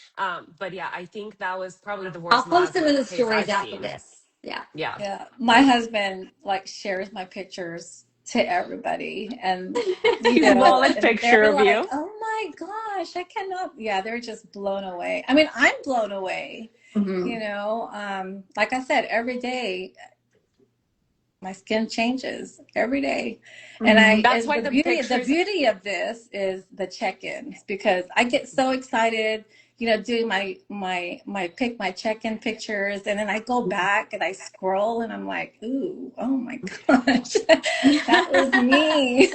but yeah, I think that was probably the I'll worst post them melasma in the case stories I've after seen. this. Yeah. Yeah. Yeah. My Yeah. husband like shares my pictures to everybody, and His wallet and they're picture of like, you. "Oh my gosh, I cannot." Yeah, they're just blown away. I mean, I'm blown away. Hmm. Like I said, every day my skin changes every day. And Hmm. That's and why the the pictures. beauty of this is the check-ins, because I get so excited, doing my check-in pictures, and then I go back and I scroll and I'm like, ooh, oh my gosh, that was me.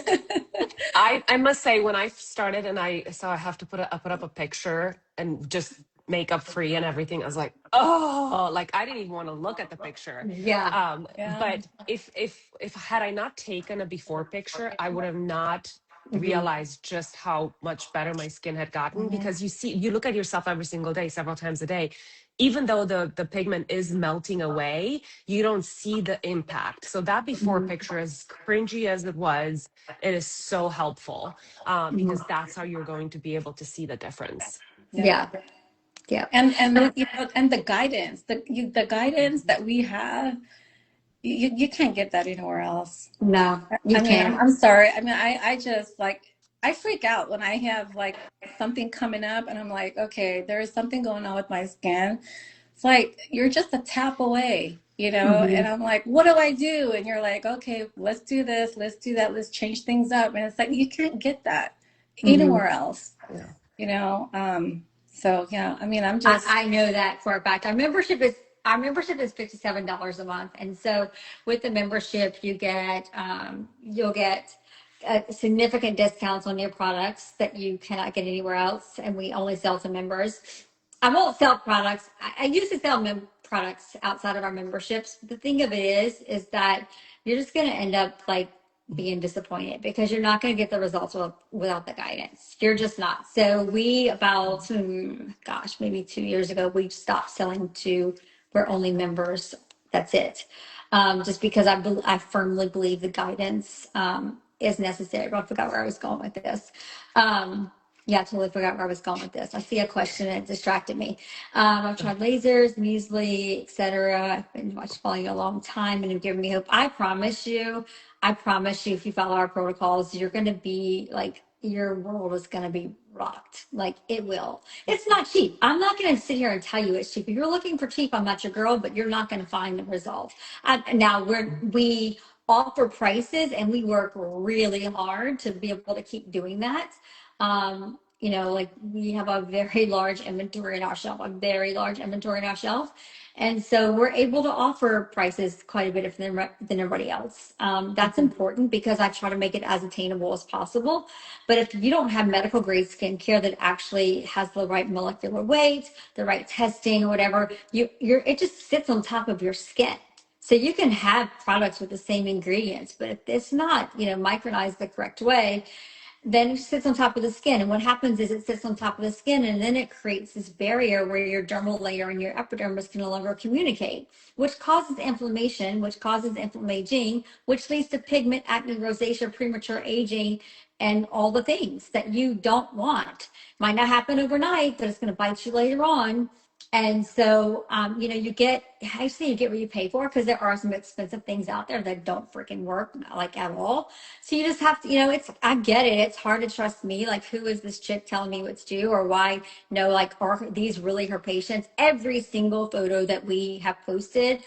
I must say when I started and I saw I have to put up a picture and just makeup free and everything, I was like, oh, like I didn't even want to look at the picture. Yeah. Yeah. But if had I not taken a before picture, I would have not Hmm. realized just how much better my skin had gotten, Mhm. because you look at yourself every single day, several times a day. Even though the pigment is melting away, you don't see the impact. So that before Hmm. picture, as cringy as it was, it is so helpful, Hmm. because that's how you're going to be able to see the difference. Yeah. Yeah. Yeah. And and the guidance, the guidance that we have, you can't get that anywhere else. No, you I mean, can't. I'm sorry. I mean, I just like, I freak out when I have like something coming up and I'm like, okay, there is something going on with my skin. It's like you're just a tap away, Hmm. and I'm like, what do I do? And you're like, okay, let's do this, let's do that, let's change things up. And it's like you can't get that Hmm. anywhere else, Yeah. you know. So yeah, I mean, I'm I, just, I know that for a fact. Our membership is $57 a month, and so with the membership, you'll get significant discounts on your products that you cannot get anywhere else, and we only sell to members. I won't sell products. I used to sell products outside of our memberships. The thing of it is that you're just going to end up like being disappointed because you're not going to get the results without the guidance. You're just not. So we about, gosh, maybe 2 years ago, we stopped selling to, we're only members. That's it. Just because I firmly believe the guidance is necessary. I forgot where I was going with this. Yeah, I totally forgot where I was going with this. I see a question and it distracted me. I've tried lasers, muesli, etc. I've been following you a long time and you've given me hope. I promise you, if you follow our protocols, you're going to be like, your world is going to be rocked. Like it will. It's not cheap. I'm not going to sit here and tell you it's cheap. If you're looking for cheap, I'm not your girl, but you're not going to find the result. Now we offer prices and we work really hard to be able to keep doing that. Like we have a very large inventory in our shelf, a very large inventory in our shelf. And so we're able to offer prices quite a bit than everybody else. That's important because I try to make it as attainable as possible. But if you don't have medical grade skincare that actually has the right molecular weight, the right testing or whatever, it just sits on top of your skin. So you can have products with the same ingredients, but if it's not, micronized the correct way, then it sits on top of the skin. And what happens is it sits on top of the skin and then it creates this barrier where your dermal layer and your epidermis can no longer communicate, which causes inflammation, which causes inflammaging, which leads to pigment, acne, rosacea, premature aging, and all the things that you don't want. Might not happen overnight, but it's going to bite you later on. And so, you get, I say you get what you pay for, because there are some expensive things out there that don't freaking work, like at all. So you just have to, I get it. It's hard to trust me. Like, who is this chick telling me what to do, or why? No, like, are these really her patients? Every single photo that we have posted,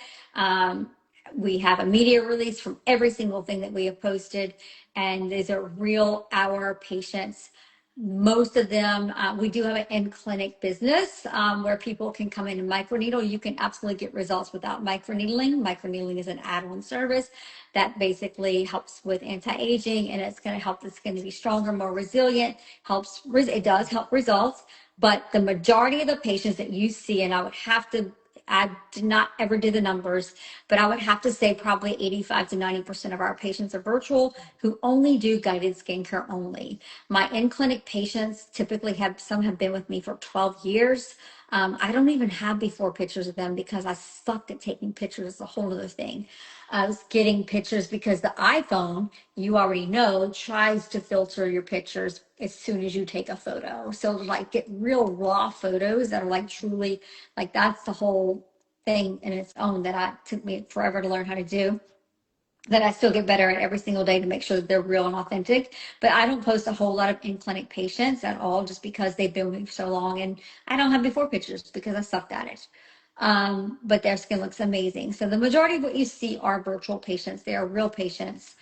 we have a media release from every single thing that we have posted. And these are real, our patients. Most of them, we do have an in-clinic business where people can come in and microneedle. You can absolutely get results without microneedling. Microneedling is an add-on service that basically helps with anti-aging, and it's going to help the skin to be stronger, more resilient. It does help results, but the majority of the patients that you see, and I did not ever do the numbers, but I would have to say probably 85 to 90% of our patients are virtual who only do guided skincare only. My in-clinic patients typically some have been with me for 12 years. I don't even have before pictures of them because I sucked at taking pictures. It's a whole other thing. I was getting pictures because the iPhone, you already know, tries to filter your pictures as soon as you take a photo. So like get real raw photos that are like truly, like that's the whole thing in its own that took me forever to learn how to do, that I still get better at every single day to make sure that they're real and authentic. But I don't post a whole lot of in-clinic patients at all, just because they've been with me for so long, and I don't have before pictures because I sucked at it. But their skin looks amazing. So the majority of what you see are virtual patients. They are real patients.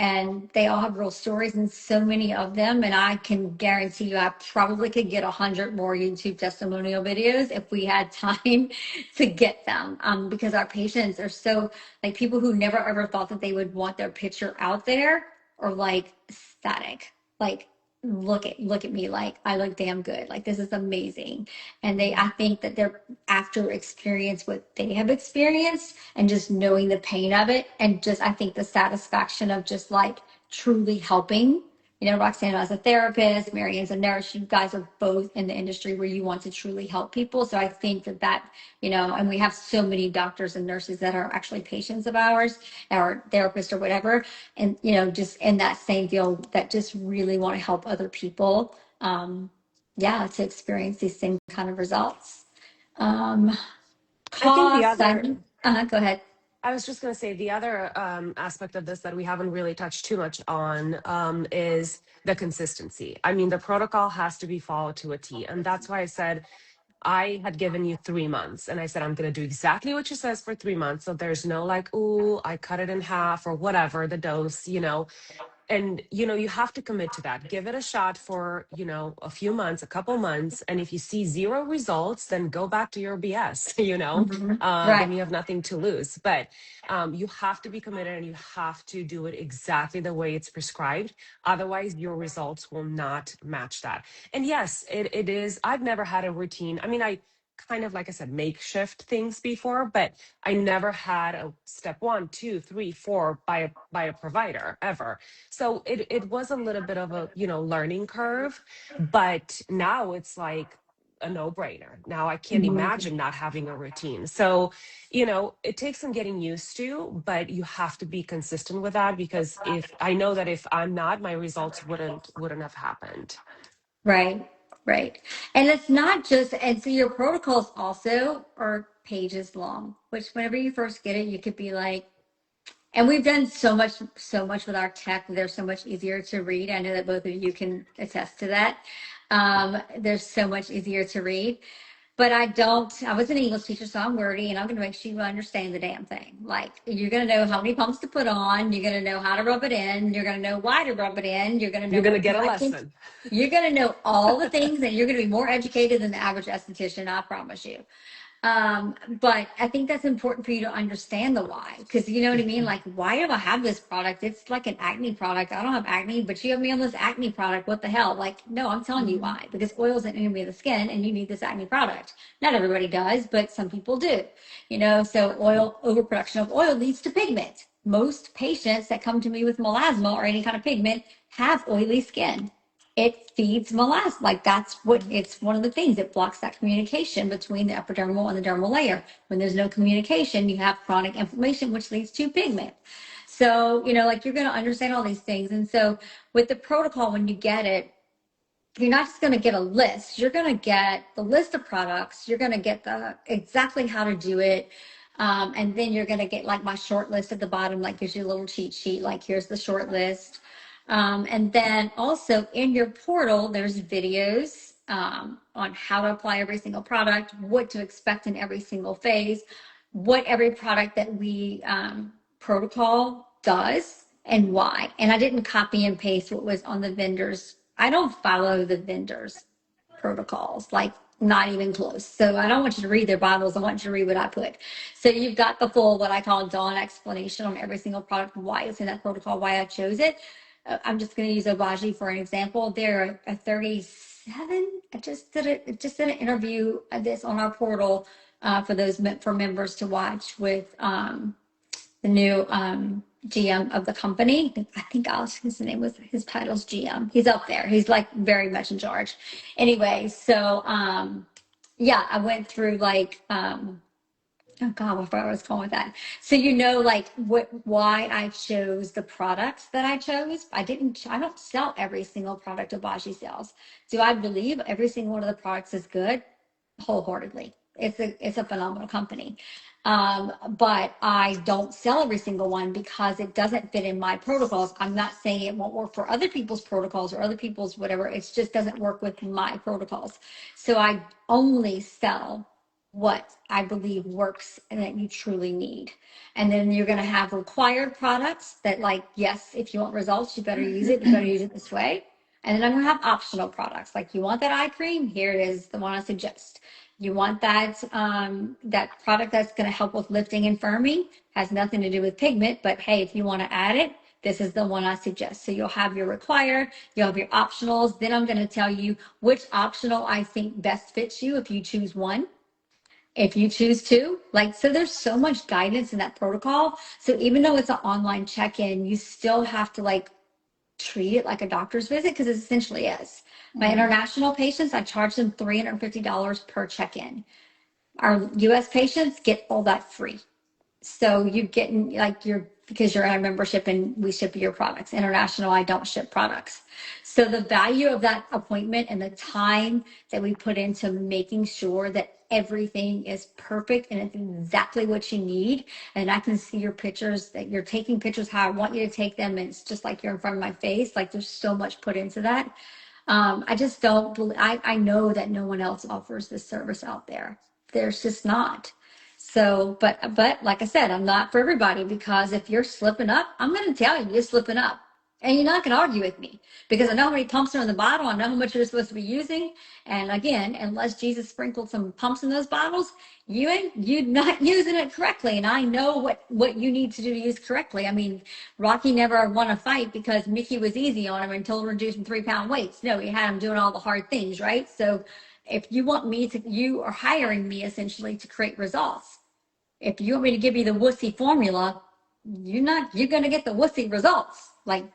And they all have real stories, and so many of them. And I can guarantee you, I probably could get 100 more YouTube testimonial videos if we had time to get them. Because our patients are so, like, people who never ever thought that they would want their picture out there are like ecstatic. Like, look at me, like I look damn good. Like, this is amazing. And I think that they're, after experience what they have experienced and just knowing the pain of it, and just I think the satisfaction of just like truly helping. Roxanna as a therapist, MaryAnn's a nurse. You guys are both in the industry where you want to truly help people. So I think that, and we have so many doctors and nurses that are actually patients of ours, or therapists or whatever. And, just in that same field that just really want to help other people. To experience these same kind of results. I think the Cost, other go ahead. I was just going to say the other aspect of this that we haven't really touched too much on is the consistency. I mean, the protocol has to be followed to a T. And that's why I said I had given you 3 months, and I said, I'm going to do exactly what you says for 3 months. So there's no like, ooh, I cut it in half or whatever the dose, and you have to commit to that. Give it a shot for a few months, a couple months, and if you see zero results, then go back to your BS. Right. Then you have nothing to lose. But you have to be committed, and you have to do it exactly the way it's prescribed. Otherwise your results will not match that. And yes, it is, I've never had a routine. I mean, I kind of, like I said, makeshift things before, but I never had a step 1, 2, 3, 4 by a provider ever. So it was a little bit of a, learning curve, but now it's like a no-brainer. Now I can't Mhm. imagine not having a routine. So, it takes some getting used to, but you have to be consistent with that, because if I know that if I'm not, my results wouldn't have happened. Right. Right. And it's not just, and so your protocols also are pages long, which whenever you first get it, you could be like, and we've done so much with our tech. They're so much easier to read. I know that both of you can attest to that. They're so much easier to read. But I was an English teacher, so I'm wordy, and I'm going to make sure you understand the damn thing. Like, you're going to know how many pumps to put on. You're going to know how to rub it in. You're going to know why to rub it in. You're going to You're know going to what get a dry clean. lesson. You're going to know all the things, and you're going to be more educated than the average esthetician, I promise you. But I think that's important for you to understand the why, because you know what I mean? Like, why do I have this product? It's like an acne product. I don't have acne, but you have me on this acne product. What the hell? Like, no, I'm telling you why, because oil is an enemy of the skin and you need this acne product. Not everybody does, but some people do, so overproduction of oil leads to pigment. most patients that come to me with melasma or any kind of pigment have oily skin. It feeds melasma. Like that's what it's one of the things. It blocks that communication between the epidermal and the dermal layer. When there's no communication, you have chronic inflammation, which leads to pigment. So, like you're going to understand all these things. And so with the protocol, when you get it, you're not just going to get a list. You're going to get the list of products. You're going to get the exactly how to do it. And then you're going to get like my short list at the bottom, like gives you a little cheat sheet, like here's the short list. And then also in your portal, there's videos on how to apply every single product, what to expect in every single phase, what every product that we protocol does and why. And I didn't copy and paste what was on the vendors. I don't follow the vendors' protocols, like not even close. So I don't want you to read their bottles. I want you to read what I put. So you've got the full, what I call Dawn explanation on every single product, why it's in that protocol, why I chose it. I'm just going to use Obagi for an example. They're a 37. I just did an interview of this on our portal for members to watch with the new GM of the company. I think his title's GM. He's up there. He's like very much in charge. Anyway, so yeah, I went through like oh God, what I was going with that. So like why I chose the products that I chose. I don't sell every single product Obagi sells. Do I believe every single one of the products is good? Wholeheartedly. It's a phenomenal company. But I don't sell every single one because it doesn't fit in my protocols. I'm not saying it won't work for other people's protocols or other people's whatever. It just doesn't work with my protocols. So I only sell what I believe works and that you truly need. And then you're going to have required products that like, yes, if you want results, you better use it. You better use it this way. And then I'm going to have optional products. Like you want that eye cream? Here it is, the one I suggest. You want that that product that's going to help with lifting and firming, has nothing to do with pigment, but hey, if you want to add it, this is the one I suggest. So you'll have your required, you'll have your optionals. Then I'm going to tell you which optional I think best fits you if you choose one. If you choose to, so there's so much guidance in that protocol. So even though it's an online check-in, you still have to treat it like a doctor's visit because it essentially is. My international patients, I charge them $350 per check-in. Our US patients get all that free. So you get because you're in a membership and we ship your products. International, I don't ship products. So the value of that appointment and the time that we put into making sure that everything is perfect and it's exactly what you need. And I can see your pictures, that you're taking pictures how I want you to take them. And it's just like you're in front of my face. Like there's so much put into that. I just don't believe, I know that no one else offers this service out there. There's just not. So, but like I said, I'm not for everybody because if you're slipping up, I'm going to tell you you're slipping up. And you're not going to argue with me because I know how many pumps are in the bottle. I know how much you're supposed to be using. And again, unless Jesus sprinkled some pumps in those bottles, you're not using it correctly. And I know what you need to do to use correctly. I mean, Rocky never won a fight because Mickey was easy on him and told him to do some 3-pound weights. No, he had him doing all the hard things, right? So if you want you are hiring me essentially to create results. If you want me to give you the wussy formula, you're going to get the wussy results.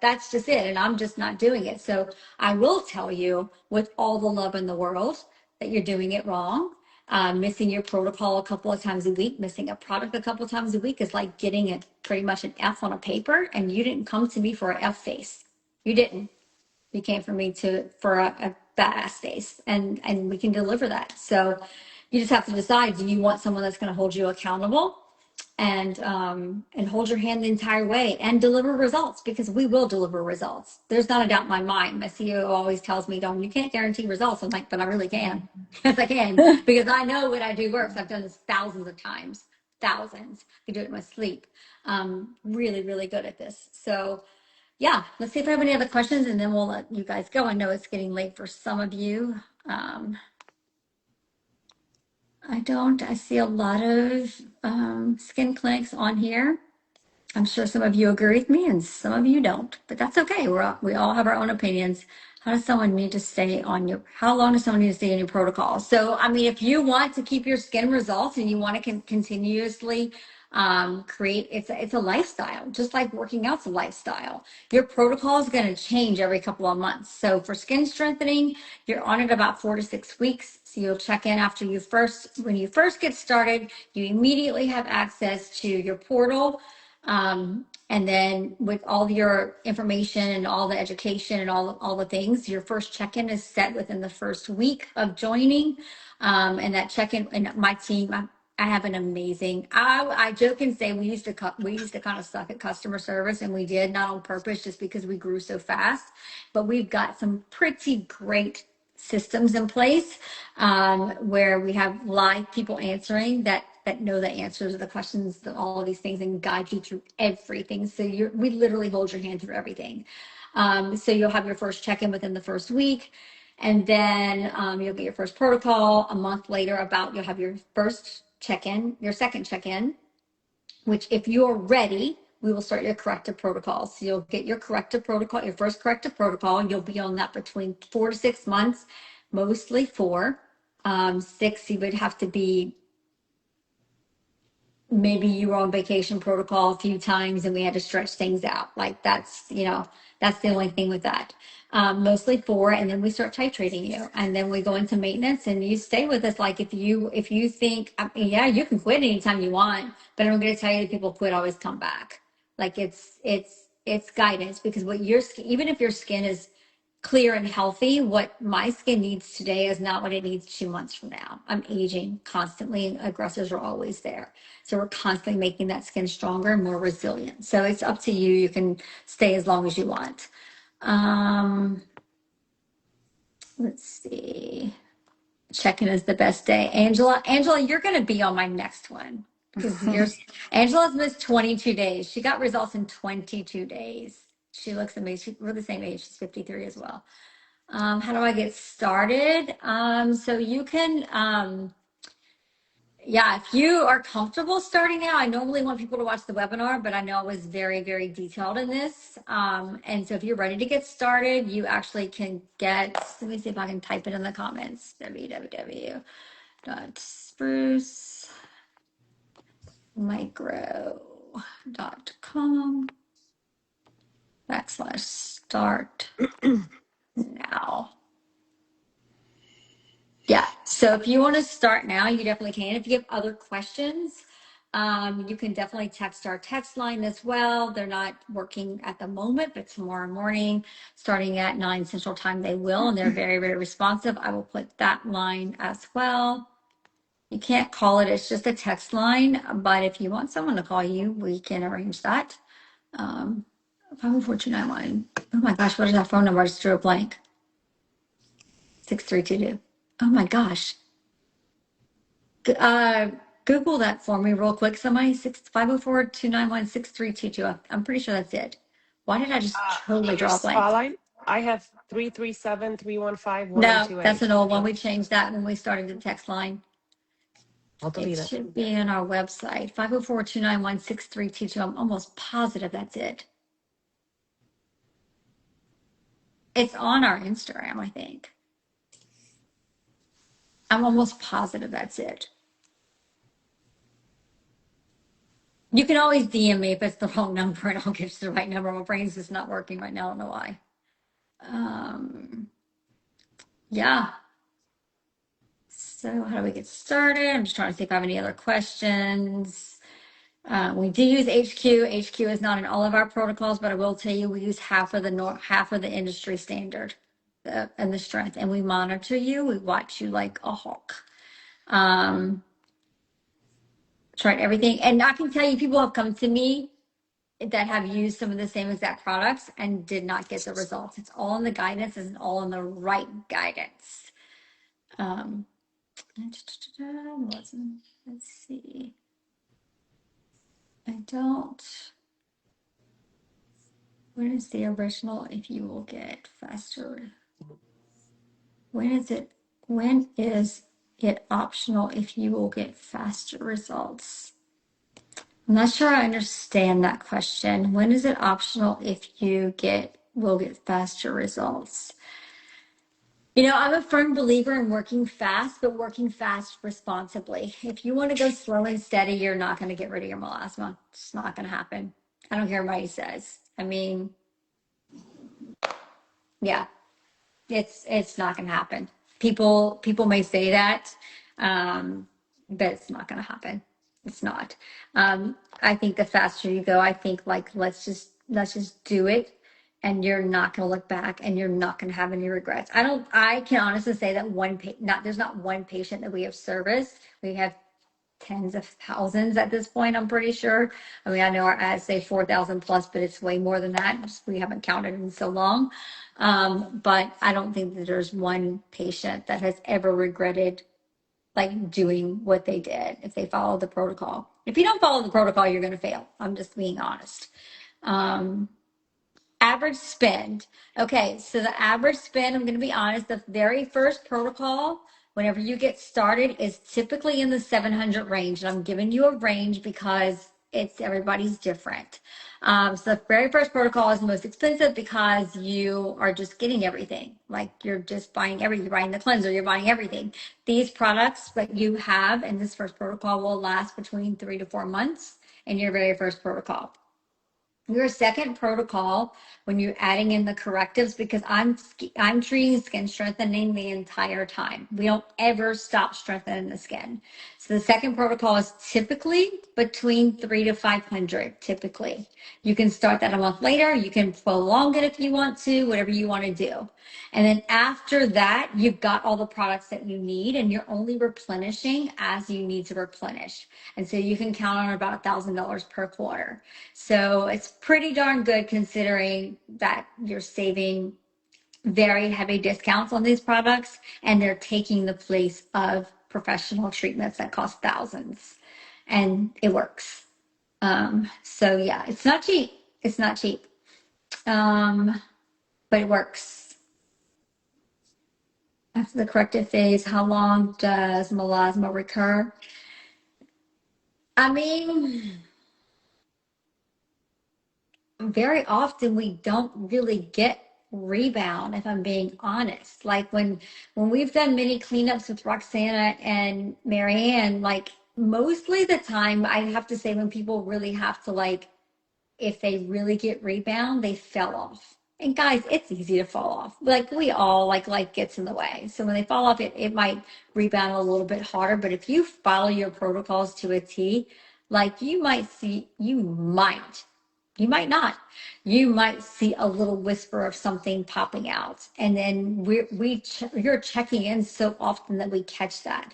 That's just it. And I'm just not doing it. So I will tell you with all the love in the world that you're doing it wrong. Missing your protocol a couple of times a week, missing a product a couple of times a week is like getting pretty much an F on a paper. And you didn't come to me for an F face. You didn't. You came for me for a badass face. And we can deliver that. So you just have to decide, do you want someone that's going to hold you accountable and hold your hand the entire way and deliver results, because we will deliver results. There's not a doubt in my mind. My CEO always tells me, "Don't, you can't guarantee results." I'm like, but I really can. Yes, I can, because I know what I do works. I've done this thousands of times, thousands. I do it in my sleep. Really, really good at this. So yeah, let's see if I have any other questions and then we'll let you guys go. I know it's getting late for some of you. I see a lot of skin clinics on here. I'm sure some of you agree with me and some of you don't, but that's okay. We all have our own opinions. How long does someone need to stay in your protocol? So, I mean, if you want to keep your skin results and you want to continuously create, it's a lifestyle, just like working out's a lifestyle. Your protocol is going to change every couple of months. So for skin strengthening, you're on it about 4 to 6 weeks. So you'll check in after when you first get started, you immediately have access to your portal. And then with all your information and all the education and all the things, your first check-in is set within the first week of joining. And that check-in, and my team, I have an amazing. I joke and say we used to kind of suck at customer service, and we did, not on purpose, just because we grew so fast. But we've got some pretty great systems in place, where we have live people answering that know the answers to the questions, all of these things, and guide you through everything. So we literally hold your hand through everything. So you'll have your first check-in within the first week. And then you'll get your first protocol a month later. You'll have your first check-in, your second check-in, which if you're ready, we will start your corrective protocol. So you'll get your corrective protocol, your first corrective protocol, and you'll be on that between 4 to 6 months, mostly 4. 6, you would have to be, maybe you were on vacation protocol a few times and we had to stretch things out. Like that's the only thing with that. Mostly 4, and then we start titrating you, and then we go into maintenance, and you stay with us. Like if you think, yeah, you can quit anytime you want, but I'm going to tell you that people quit always come back. Like it's guidance, because even if your skin is clear and healthy, what my skin needs today is not what it needs 2 months from now. I'm aging constantly, and aggressors are always there. So we're constantly making that skin stronger and more resilient. So it's up to you. You can stay as long as you want. Let's see. Check-in is the best day. Angela, you're going to be on my next one, because Angela's missed 22 days. She got results in 22 days. She looks amazing. We're the same age. She's 53 as well. How do I get started? So you can, yeah, if you are comfortable starting out, I normally want people to watch the webinar, but I know I was very, very detailed in this. And so if you're ready to get started, you actually can let me see if I can type it in the comments, www.sprucemicro.com/start now. Yeah, so if you want to start now, you definitely can. If you have other questions, you can definitely text our text line as well. They're not working at the moment, but tomorrow morning, starting at 9 Central Time, they will, and they're very, very responsive. I will put that line as well. You can't call it, it's just a text line, but if you want someone to call you, we can arrange that. 504-291. Oh my gosh, what is that phone number? I just drew a blank. 6322. Oh my gosh. Google that for me real quick. Somebody, 504-291-6322. I'm pretty sure that's it. Why did I just totally draw a blank? Spotlight. I have 337-315-1228. No, that's an old one. We changed that when we started the text line. I'll delete It it. should be in our website. 504-291-6322. I'm almost positive that's it. It's on our Instagram, I think. I'm almost positive that's it. You can always DM me if it's the wrong number, and I'll get you the right number. My brain's just not working right now. I don't know why. Yeah. So how do we get started? I'm just trying to see if I have any other questions. We do use HQ. HQ is not in all of our protocols, but I will tell you we use half of the industry standard and the strength, and we monitor you. We watch you like a hawk. Tried everything, and I can tell you, people have come to me that have used some of the same exact products and did not get the results. It's all in the guidance, and all in the right guidance. Let's see. When is the original? If you will get faster. When is it optional if you will get faster results? I'm not sure I understand that question. When is it optional if you will get faster results? You know, I'm a firm believer in working fast, but working fast responsibly. If you want to go slow and steady, you're not going to get rid of your melasma. It's not going to happen. I don't care what he says. I mean, yeah, it's not going to happen. People may say that, but it's not going to happen. It's not. I think the faster you go, I think like let's just do it, and you're not going to look back, and you're not going to have any regrets. I can honestly say that there's not one patient that we have serviced. We have tens of thousands at this point, I'm pretty sure. I mean, I know our ads say 4,000 plus, but it's way more than that. We haven't counted in so long. But I don't think that there's one patient that has ever regretted like doing what they did if they followed the protocol. If you don't follow the protocol, you're going to fail. I'm just being honest. Average spend. Okay, so the average spend, I'm going to be honest, the very first protocol, whenever you get started, is typically in the 700 range. And I'm giving you a range because everybody's different. So the very first protocol is the most expensive because you are just getting everything. Like you're just buying everything. You're buying the cleanser, you're buying everything. These products that you have in this first protocol will last between 3 to 4 months in your very first protocol. Your second protocol, when you're adding in the correctives, because I'm treating skin strengthening the entire time. We don't ever stop strengthening the skin. So the second protocol is typically between 3 to 500, typically. You can start that a month later. You can prolong it if you want to, whatever you want to do. And then after that, you've got all the products that you need, and you're only replenishing as you need to replenish. And so you can count on about $1,000 per quarter. So it's pretty darn good considering that you're saving very heavy discounts on these products, and they're taking the place of professional treatments that cost thousands, and it works. So yeah, it's not cheap. It's not cheap. But it works. After the corrective phase, how long does melasma recur? I mean, very often we don't really get rebound, if I'm being honest. Like when we've done mini cleanups with Roxanna and MaryAnn, like mostly the time I have to say when people really have to like, if they really get rebound, they fell off. And guys, it's easy to fall off. Like we all like life gets in the way. So when they fall off, it might rebound a little bit harder. But if you follow your protocols to a T, like you might not. You might see a little whisper of something popping out. And then you're checking in so often that we catch that.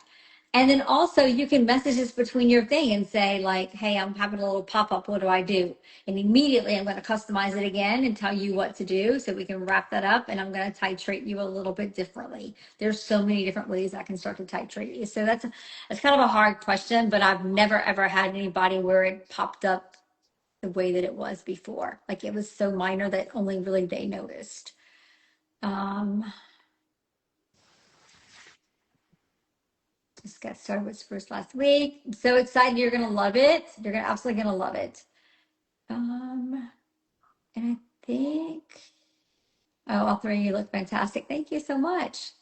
And then also you can message us between your thing and say like, hey, I'm having a little pop-up. What do I do? And immediately I'm going to customize it again and tell you what to do so we can wrap that up. And I'm going to titrate you a little bit differently. There's so many different ways I can start to titrate you. So that's kind of a hard question, but I've never, ever had anybody where it popped up the way that it was before. Like it was so minor that only really they noticed. Just got started with Spruce last week. I'm so excited. You're going to love it. You're absolutely going to love it. And I think, all three of you look fantastic. Thank you so much.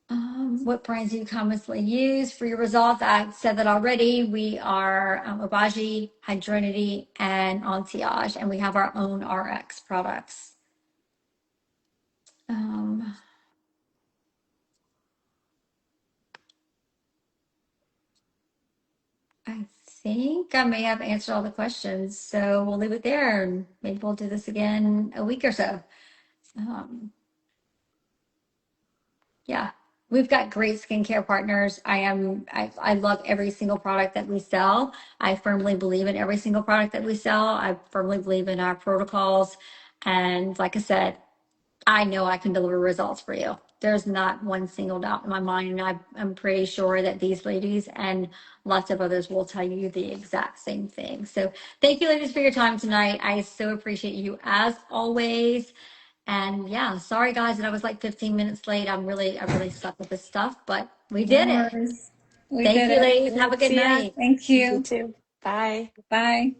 What brands do you commonly use for your results? I said that already. We are Obagi, Hydrinity, and Anti-Age, and we have our own RX products. I think I may have answered all the questions, so we'll leave it there, and maybe we'll do this again a week or so. Yeah, we've got great skincare partners. I love every single product that we sell. I firmly believe in every single product that we sell. I firmly believe in our protocols. And like I said, I know I can deliver results for you. There's not one single doubt in my mind. I'm pretty sure that these ladies and lots of others will tell you the exact same thing. So thank you, ladies, for your time tonight. I so appreciate you as always. And yeah, sorry guys that I was like 15 minutes late. I really suck with this stuff, but we did it. We Thank did you, it. ladies. Have a good See ya. night. Thank You you. too. Bye. Bye.